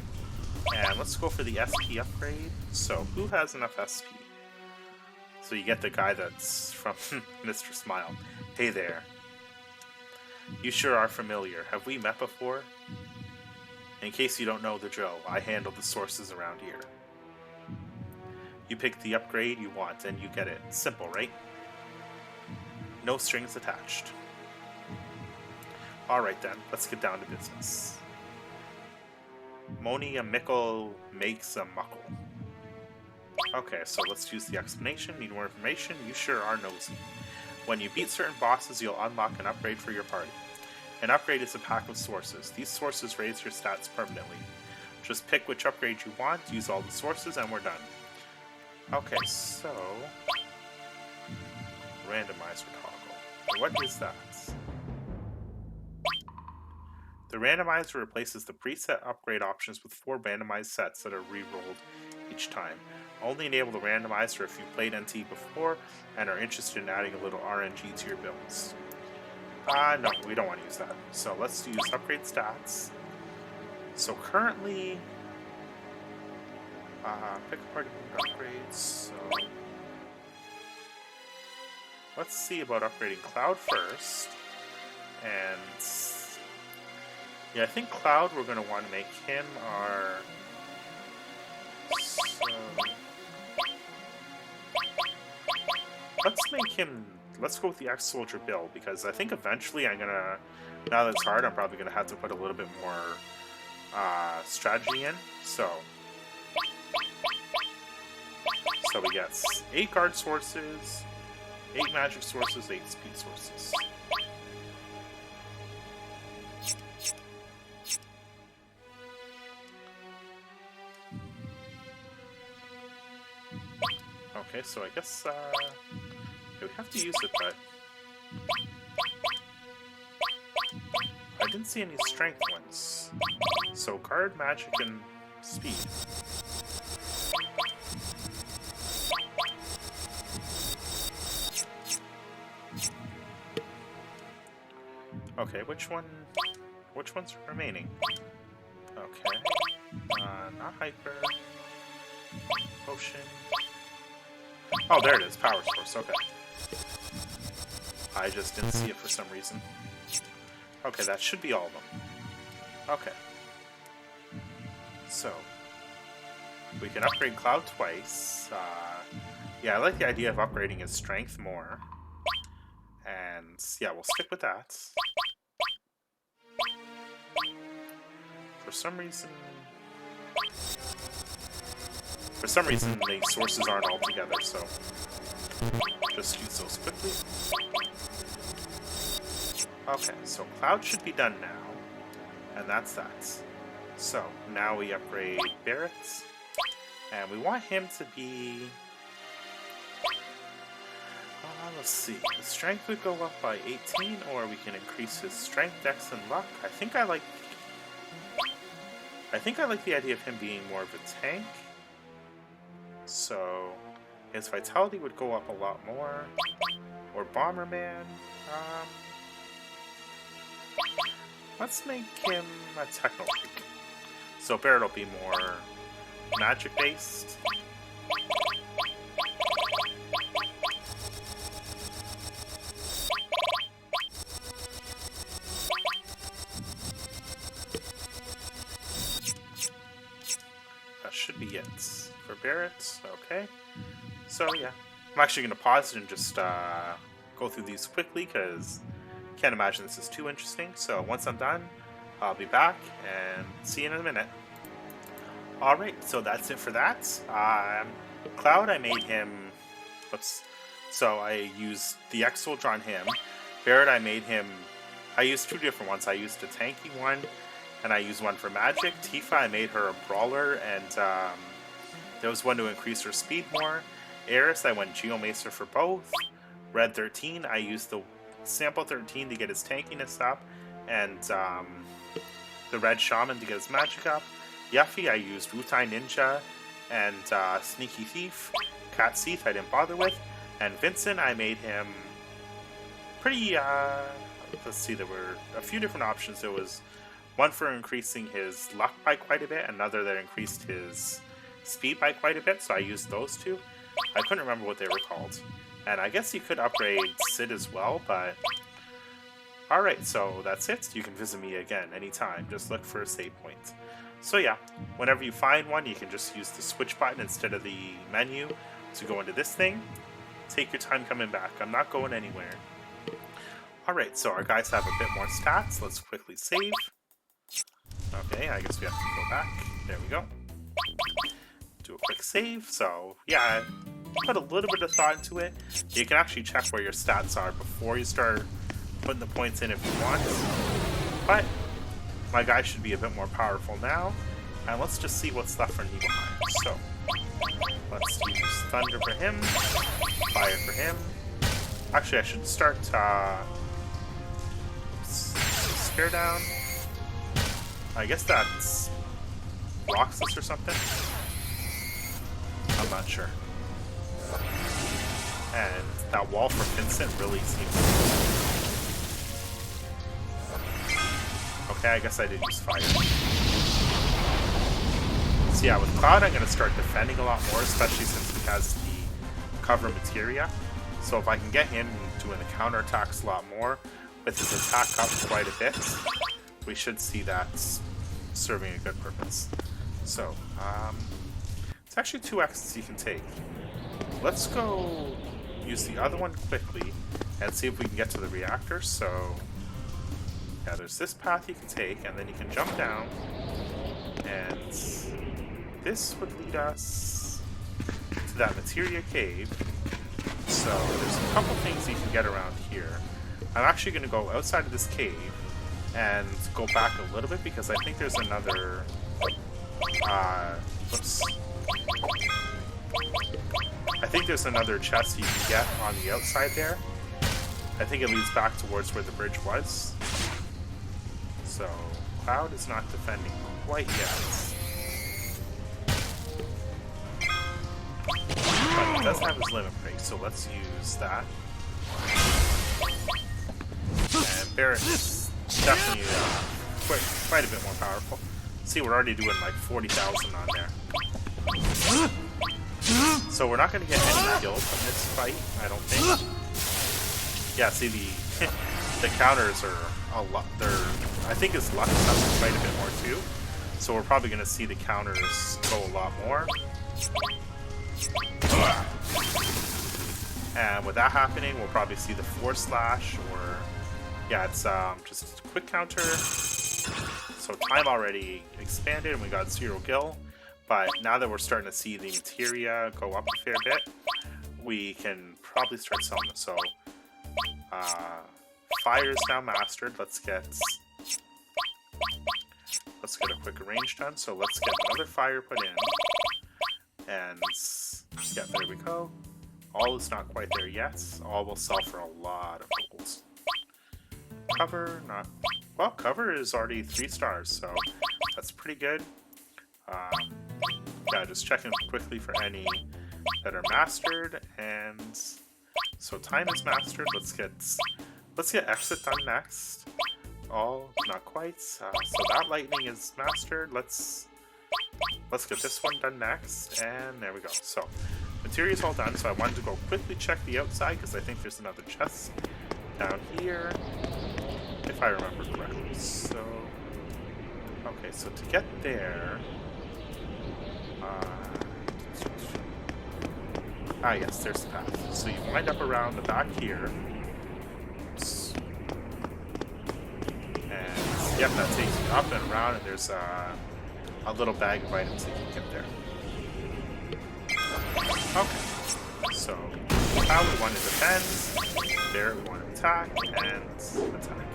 And let's go for the SP upgrade. So, who has enough SP? So you get the guy that's from Mr. Smile. Hey there. You sure are familiar. Have we met before? In case you don't know the drill, I handle the sources around here. You pick the upgrade you want and you get it. Simple, right? No strings attached. Alright then, let's get down to business. Moni a mickle makes a muckle. Okay, so let's use the explanation. Need more information? You sure are nosy. When you beat certain bosses, you'll unlock an upgrade for your party. An upgrade is a pack of sources. These sources raise your stats permanently. Just pick which upgrade you want, use all the sources, and we're done. Okay, so... Randomizer toggle. What is that? The randomizer replaces the preset upgrade options with 4 randomized sets that are re-rolled each time. Only enable the randomizer if you played NT before and are interested in adding a little RNG to your builds. No, we don't want to use that. So let's use upgrade stats. So currently, pick a party upgrades. So let's see about upgrading Cloud first. And yeah, I think Cloud, we're going to want to make him our... So... Let's make him... Let's go with the ex-soldier build, because I think eventually I'm gonna... Now that it's hard, I'm probably gonna have to put a little bit more strategy in. So we get 8 guard sources, 8 magic sources, 8 speed sources. Okay, so I guess we have to use it, but I didn't see any strength ones. So card, magic, and speed. Okay, which one's remaining? Okay. Not hyper. Potion. Oh, there it is. Power source. Okay. I just didn't see it for some reason. Okay, that should be all of them. Okay. So, we can upgrade Cloud twice. Yeah, I like the idea of upgrading his strength more. And, yeah, we'll stick with that. For some reason, the sources aren't all together, so just use those quickly. Okay, so Cloud should be done now, and that's that. So, now we upgrade Barrett, and we want him to be... let's see, his strength would go up by 18, or we can increase his strength, dex, and luck. I think I like the idea of him being more of a tank. So, his vitality would go up a lot more. Or Bomberman. Let's make him a Techno Freak. So Barrett will be more magic-based. That should be it for Barrett. belligerent. Okay. So yeah, I'm actually going to pause it and just go through these quickly because I can't imagine this is too interesting. So once I'm done, I'll be back and see you in a minute. Alright, so that's it for that. Cloud, I made him... Oops. So I used the X Soldier on him. Barret, I made him... I used two different ones. I used a tanky one, and I used one for magic. Tifa, I made her a brawler, and there was one to increase her speed more. Arisen, I went Geomacer for both. Red 13, I used the Sample 13 to get his tankiness up, and the Red Shaman to get his magic up. Yuffie, I used Wutai Ninja, and Sneaky Thief. Cat Seath, I didn't bother with. And Vincent, I made him pretty, let's see, there were a few different options. There was one for increasing his luck by quite a bit, another that increased his speed by quite a bit, so I used those two. I couldn't remember what they were called. And I guess you could upgrade Sid as well, but... Alright, so that's it. You can visit me again anytime. Just look for a save point. So yeah, whenever you find one, you can just use the switch button instead of the menu to go into this thing. Take your time coming back. I'm not going anywhere. Alright, so our guys have a bit more stats. Let's quickly save. Okay, I guess we have to go back. There we go. Do a quick save. So yeah, put a little bit of thought into it. You can actually check where your stats are before you start putting the points in if you want. But my guy should be a bit more powerful now. And let's just see what's left for Nibelheim. So let's use Thunder for him, Fire for him. Actually, I should start Scare Down. I guess that's Roxas or something. I'm not sure. And that wall for Vincent really seems... Okay, I guess I did use Fire. So yeah, with Cloud, I'm going to start defending a lot more, especially since he has the cover materia. So if I can get him doing the counterattacks a lot more, with his attack up quite a bit, we should see that serving a good purpose. So, it's actually 2 X's you can take. Let's go use the other one quickly and see if we can get to the reactor. So, yeah, there's this path you can take, and then you can jump down, and this would lead us to that materia cave. So there's a couple things you can get around here. I'm actually going to go outside of this cave and go back a little bit because I think there's another oops. I think there's another chest you can get on the outside there. I think it leads back towards where the bridge was. So Cloud is not defending quite yet. But he does have his limit break, so let's use that. And Barret is definitely quite a bit more powerful. See, we're already doing like 40,000 on there. So we're not going to get any kills from this fight, I don't think. Yeah, see, the counters are a lot. I think his luck is up quite a bit more too. So we're probably going to see the counters go a lot more. And with that happening, we'll probably see the Force Slash, or yeah, it's just a quick counter. So time already expanded, and we got 0 gil. But now that we're starting to see the materia go up a fair bit, we can probably start selling it. So Fire is now mastered. Let's get a quick range done. So let's get another Fire put in, and yeah, there we go. All is not quite there yet. All will sell for a lot of goals. Cover, not... Well, cover is already 3 stars, so that's pretty good. Yeah, just checking quickly for any that are mastered, and so time is mastered. Let's get exit done next. All not quite. So that lightning is mastered. Let's get this one done next, and there we go. So materia is all done. So I wanted to go quickly check the outside because I think there's another chest down here, if I remember correctly. So okay, so to get there. Ah, yes, there's the path. So you wind up around the back here. Oops. And, yep, that takes you up and around, and there's a little bag of items that you can get there. Okay. So, how we want to defend, there we want to attack, and attack.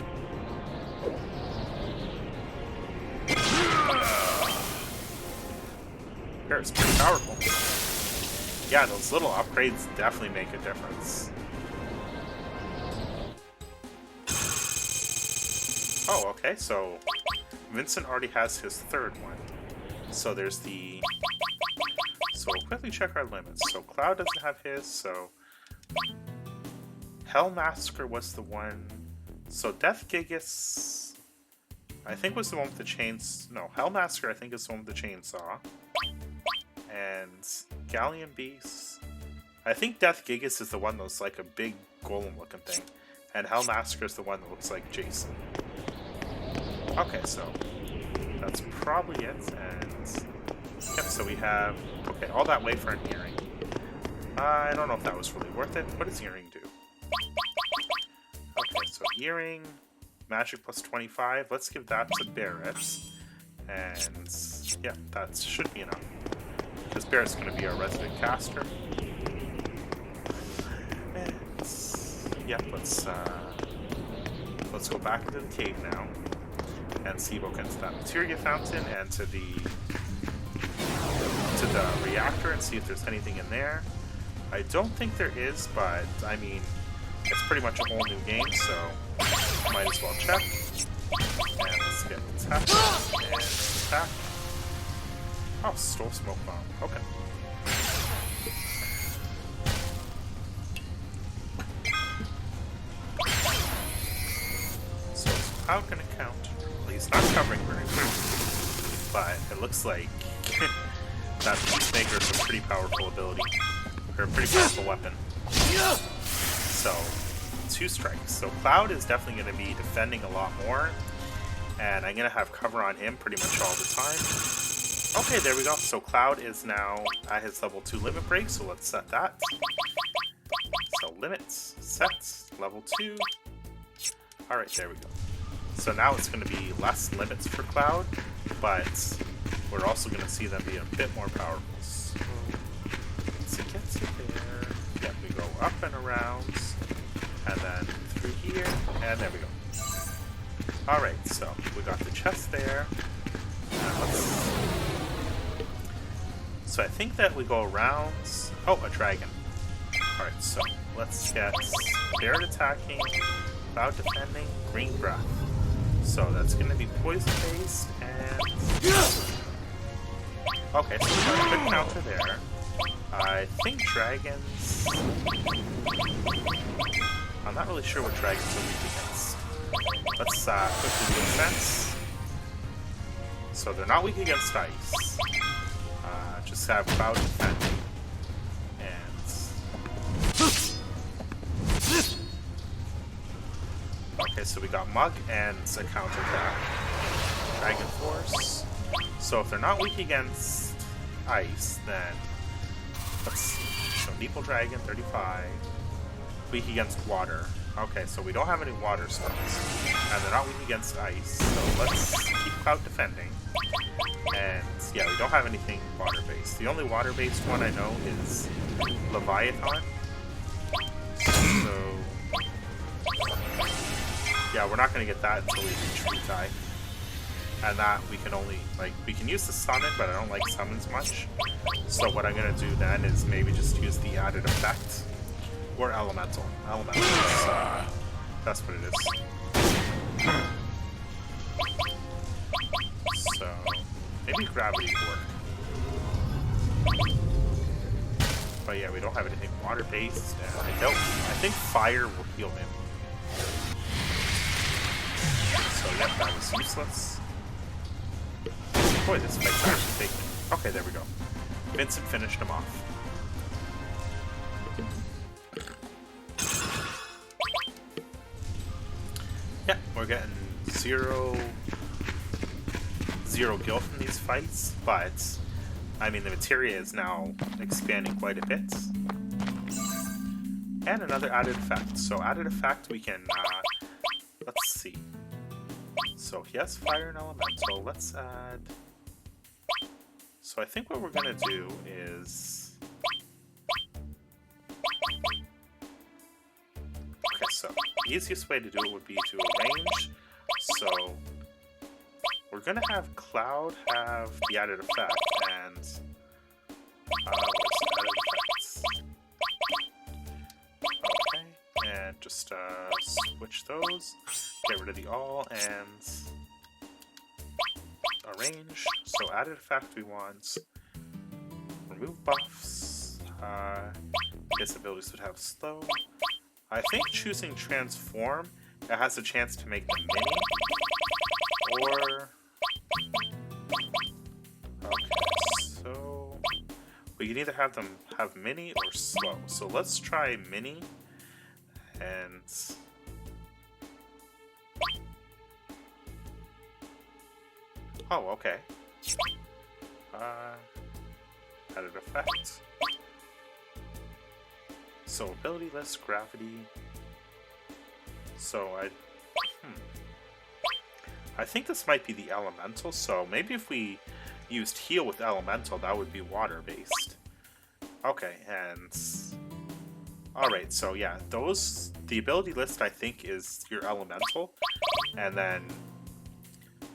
Here, it's pretty powerful. Yeah, those little upgrades definitely make a difference. Oh, okay, so Vincent already has his third one. So there's the... So we'll quickly check our limits. So Cloud doesn't have his, so... Hellmasker was the one... So Death Gigas... I think was the one with the chains... No, Hellmasker I think is the one with the chainsaw. And Galleon Beast... I think Death Gigas is the one that's like a big golem looking thing. And Hellmasker is the one that looks like Jason. Okay, so that's probably it, and yep, so we have, okay, all that way for an earring. I don't know if that was really worth it. What does earring do? Okay, so earring, magic plus 25, let's give that to Barrett, and yeah, that should be enough, because Barrett's going to be our resident caster. And yeah, let's go back into the cave now. And see what into that materia fountain and to the reactor and see if there's anything in there. I don't think there is, but I mean, it's pretty much a whole new game, so might as well check. And let's get attack and attack. Oh, stole smoke bomb. Okay. So how can it count? He's not covering very well, but it looks like that Peacemaker is a pretty powerful ability, or a pretty powerful weapon. So, 2 strikes. So Cloud is definitely going to be defending a lot more, and I'm going to have cover on him pretty much all the time. Okay, there we go. So Cloud is now at his level 2 limit break, so let's set that. So limits, set, level 2. Alright, there we go. So now it's going to be less limits for Cloud, but we're also going to see them be a bit more powerful. So let's get to there. Yep, we go up and around, and then through here, and there we go. Alright, so we got the chest there. So I think that we go around... Oh, a dragon. Alright, so let's get Barret attacking, Cloud defending, green breath. So that's going to be poison-based, and... Okay, so we got a good counter there. I think dragons... I'm not really sure what dragons are weak against. Let's quickly do defense. So they're not weak against ice. Just have Cloud defending. Okay, so we got Mug and a counter attack. Dragon Force. So if they're not weak against ice, then let's see. So Nipple Dragon, 35. Weak against water. Okay, so we don't have any water spells. And they're not weak against ice. So let's keep Cloud defending. And yeah, we don't have anything water-based. The only water-based one I know is Leviathan. So yeah, we're not going to get that until we reach Futai. And that we can only, like, we can use the summon, but I don't like summons much. So what I'm going to do then is maybe just use the added effect. Or elemental. Elemental. That's what it is. So maybe gravity would work. But yeah, we don't have anything water-based, and I think fire will heal him. So yep, that was useless. Boy, this fight's actually taking... Okay, there we go. Vincent finished him off. Yeah, we're getting zero gil from these fights, but I mean the materia is now expanding quite a bit. And another added effect. So added effect we can, let's see. So he has fire and elemental. Let's add... So I think what we're going to do is... Okay, so the easiest way to do it would be to arrange. So we're going to have Cloud have the added effect, and what's the added effects? Okay, and just switch those, get rid of the all, and arrange. So added effect we want remove buffs. His abilities would have slow. I think choosing transform, it has a chance to make them mini, or... Okay, so... We can either have them have mini or slow. So let's try mini, and... Oh, okay. Added effect. So ability list, gravity. So I think this might be the elemental, so maybe if we used heal with elemental, that would be water based. Okay, and alright, so yeah, the ability list I think is your elemental, and then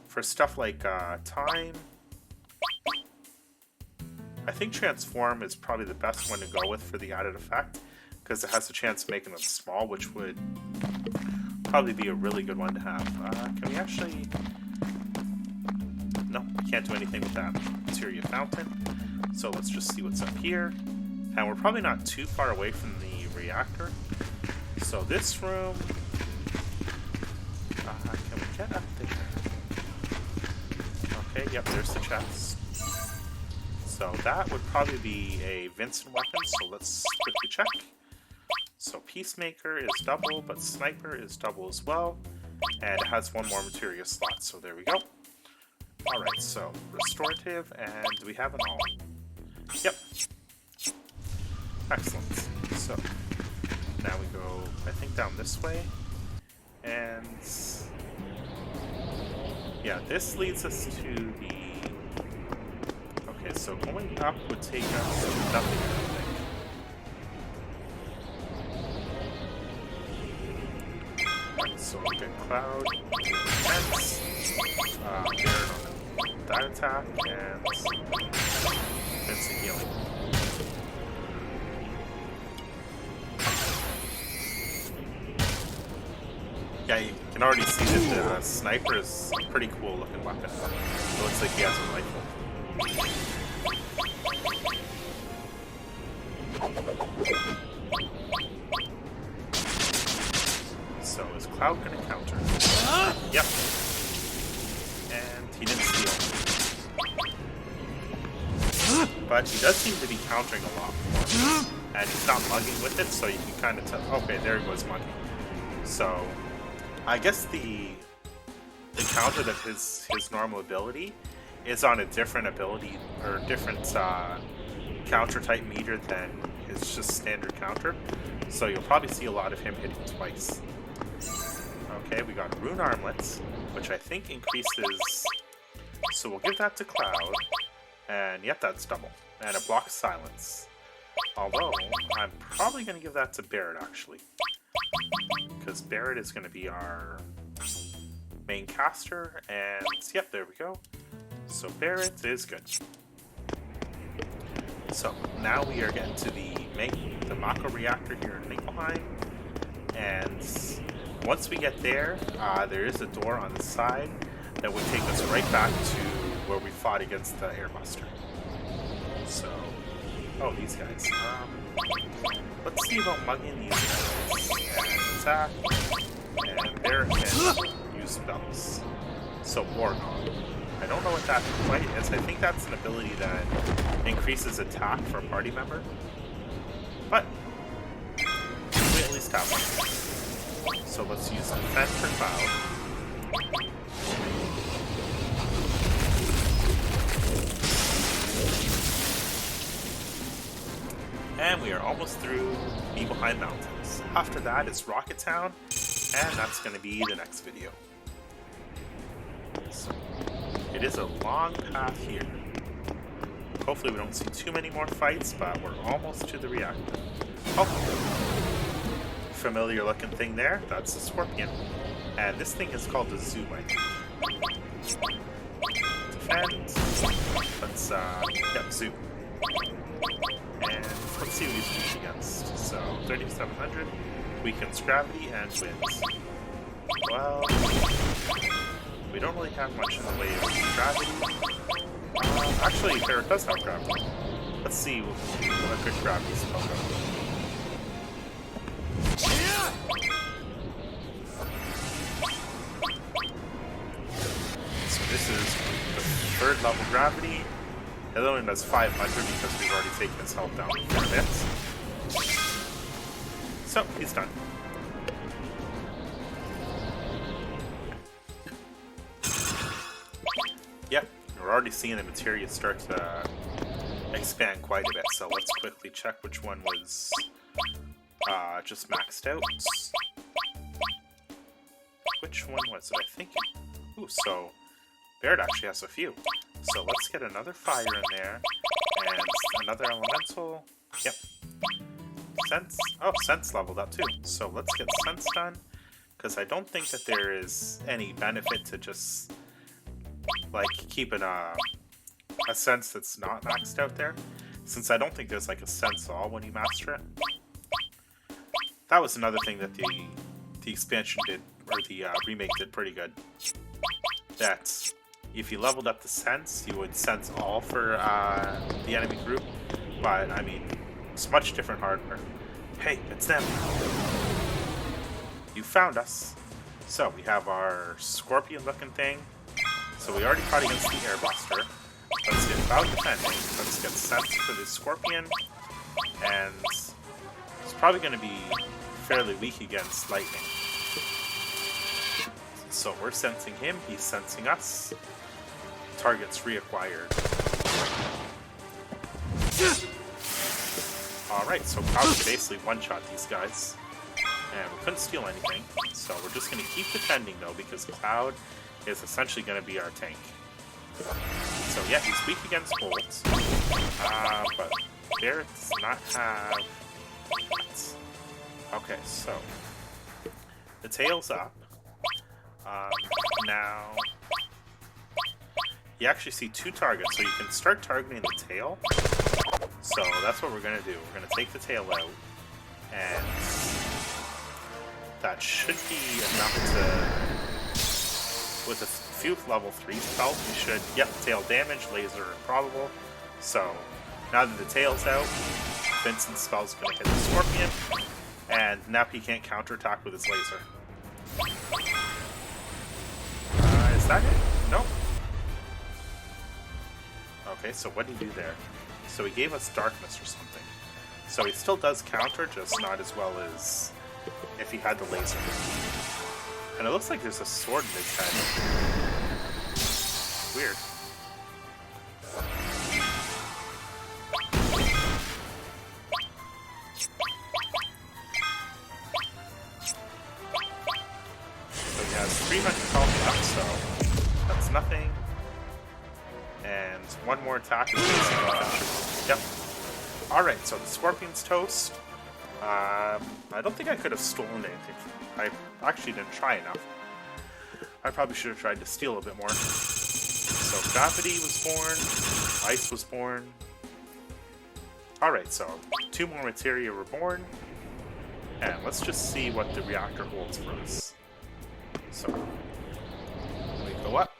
for stuff like time, I think transform is probably the best one to go with for the added effect, because it has a chance of making them small, which would probably be a really good one to have. Can we actually... No, we can't do anything with that materia fountain. So let's just see what's up here. And we're probably not too far away from the reactor. So this room... can we get up there? Okay, yep, there's the chest. So that would probably be a Vincent weapon, so let's quickly check. So Peacemaker is double, but Sniper is double as well. And it has one more materia slot, so there we go. Alright, so Restorative, and do we have an all? Yep. Excellent. So, now we go, I think, down this way. And... yeah, this leads us to the... Okay, so going up would take us to nothing, I think. So we'll get Cloud, Defense, Baron on that attack, and Vincent healing. Yeah, you can already see that the Sniper is a pretty cool looking weapon. It looks like he has a rifle. So is Cloud going to counter? Yep. And he didn't steal. But he does seem to be countering a lot more. And he's not mugging with it, so you can kind of tell. Okay, there he was mugging. So I guess the counter that his normal ability is on a different ability, or different counter type meter than his just standard counter. So you'll probably see a lot of him hitting twice. Okay, we got Rune Armlets, which I think increases... So we'll give that to Cloud, and yep, that's double. And it blocks silence. Although, I'm probably going to give that to Barret, actually. Because Barret is going to be our main caster, and yep, there we go. So Barret is good. So, now we are getting to the Mako reactor here in Nibelheim, and once we get there, there is a door on the side that would take us right back to where we fought against the Airbuster. So, oh, these guys. Let's see about mugging these guys. And attack, and there can use spells. So, Orgon. I don't know what that quite is. I think that's an ability that increases attack for a party member. But we at least have one. So let's use Defense for Cloud. And we are almost through Nibelheim Mountains. After that is Rocket Town, and that's going to be the next video. So, it is a long path here. Hopefully we don't see too many more fights, but we're almost to the reactor. Oh! Familiar looking thing there, that's the Scorpion. And this thing is called the Zoo, I think. Defend. Let's, Zoo. And let's see what he's weak against. So, 3700, weakens gravity and wins. Well, we don't really have much in the way of gravity. Actually, Ferret does have gravity. Let's see what good gravity is about. So this is the 3rd level gravity. The other one does 500 because we've already taken his health down a bit. So, he's done. Yep, we're already seeing the materia start to expand quite a bit, so let's quickly check which one was just maxed out. Which one was it? I think... Ooh, so Barrett actually has a few. So let's get another fire in there, and another elemental. Yep. Sense. Oh, sense leveled up too. So let's get sense done, because I don't think that there is any benefit to just like keeping a sense that's not maxed out there, since I don't think there's like a sense all when you master it. That was another thing that the expansion did, or the remake did pretty good. That if you leveled up the sense, you would sense all for the enemy group, but I mean, it's much different hardware. Hey, it's them! You found us! So, we have our scorpion-looking thing. So we already fought against the airbuster. Let's get Cloud defending. Let's get sense for the scorpion. And it's probably going to be fairly weak against lightning. So we're sensing him, he's sensing us. Target's reacquired. Alright, so Cloud can basically one-shot these guys. And we couldn't steal anything. So we're just going to keep defending though, because Cloud is essentially going to be our tank. So yeah, he's weak against bolts. But Barrett does not have... Okay, so... The tail's up. Now... You actually see 2 targets, so you can start targeting the tail. So that's what we're going to do. We're going to take the tail out. And... that should be enough to... With a few level 3 spells, we should... Yep, tail damage, laser improbable. So, now that the tail's out, Vincent's spell's going to hit the scorpion. And now he can't counterattack with his laser. Is that it? Nope. Okay, so what did he do there? So he gave us darkness or something. So he still does counter, just not as well as if he had the laser. And it looks like there's a sword in his head. Weird. So he has 300 health left, so that's nothing. And one more attack is basically finished. Yep. Alright, so the Scorpion's toast. I don't think I could have stolen anything. I actually didn't try enough. I probably should have tried to steal a bit more. So Gravity was born. Ice was born. Alright, so 2 more materia were born. And let's just see what the reactor holds for us. So, we go up.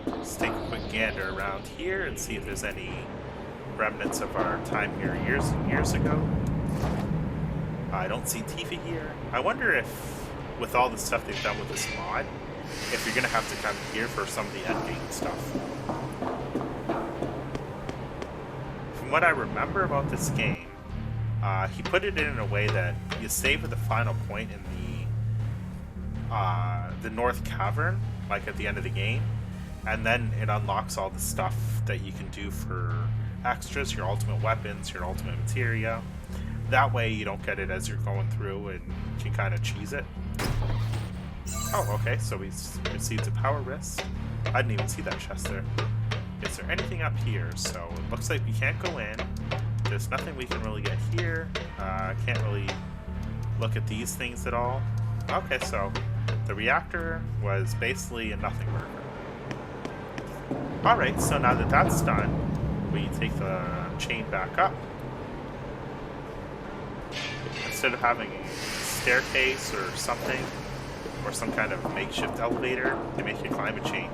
Let's take a quick gander around here and see if there's any remnants of our time here years and years ago. I don't see Tifa here. I wonder if, with all the stuff they've done with this mod, if you're going to have to come here for some of the endgame stuff. From what I remember about this game, he put it in a way that you save at the final point in the North Cavern, like at the end of the game, and then it unlocks all the stuff that you can do for extras, your ultimate weapons, your ultimate materia. That way you don't get it as you're going through and you can kind of cheese it. Oh, okay, so we received a power wrist. I didn't even see that chest there. Is there anything up here? So it looks like we can't go in. There's nothing we can really get here. Can't really look at these things at all. Okay, so the reactor was basically a nothing burger. Alright, so now that that's done, we take the chain back up. Instead of having a staircase or something, or some kind of makeshift elevator, they make you climb a chain.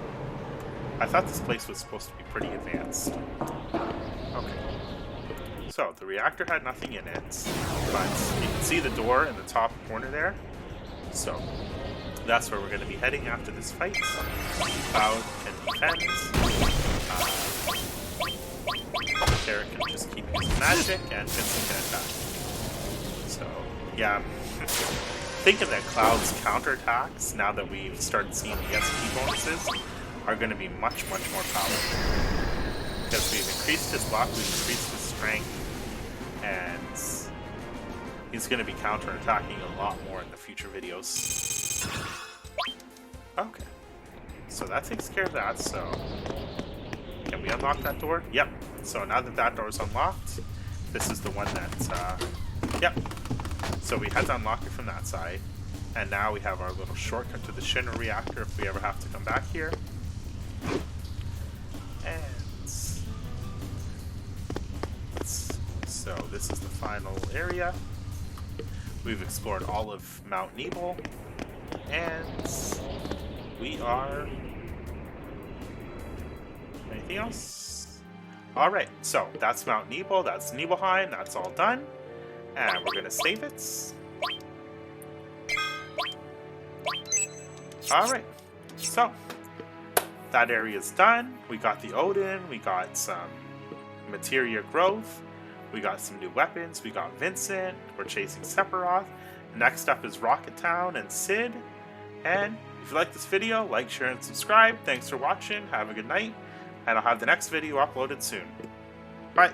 I thought this place was supposed to be pretty advanced. Okay. So, the reactor had nothing in it, but you can see the door in the top corner there. So, that's where we're going to be heading after this fight. Cloud can defend. Derek can just keep using magic, and Vincent can attack. So, yeah. Thinking that Cloud's counterattacks, now that we've started seeing the SP bonuses, are going to be much, much more powerful. Because we've increased his luck, we've increased his strength, and he's going to be counterattacking a lot more in the future videos. Okay. So that takes care of that, so... Can we unlock that door? Yep. So now that that door is unlocked, this is the one that... Yep. So we had to unlock it from that side, and now we have our little shortcut to the Shinra reactor if we ever have to come back here. And so this is the final area. We've explored all of Mount Nibel, and we are... Anything else? Alright, so that's Mount Nibel, that's Nibelheim, that's all done. And we're gonna save it. Alright, so that area is done. We got the Odin, we got some materia growth, we got some new weapons, we got Vincent, we're chasing Sephiroth. Next up is Rocket Town and Sid. And if you like this video, like, share, and subscribe. Thanks for watching, have a good night, and I'll have the next video uploaded soon. Bye!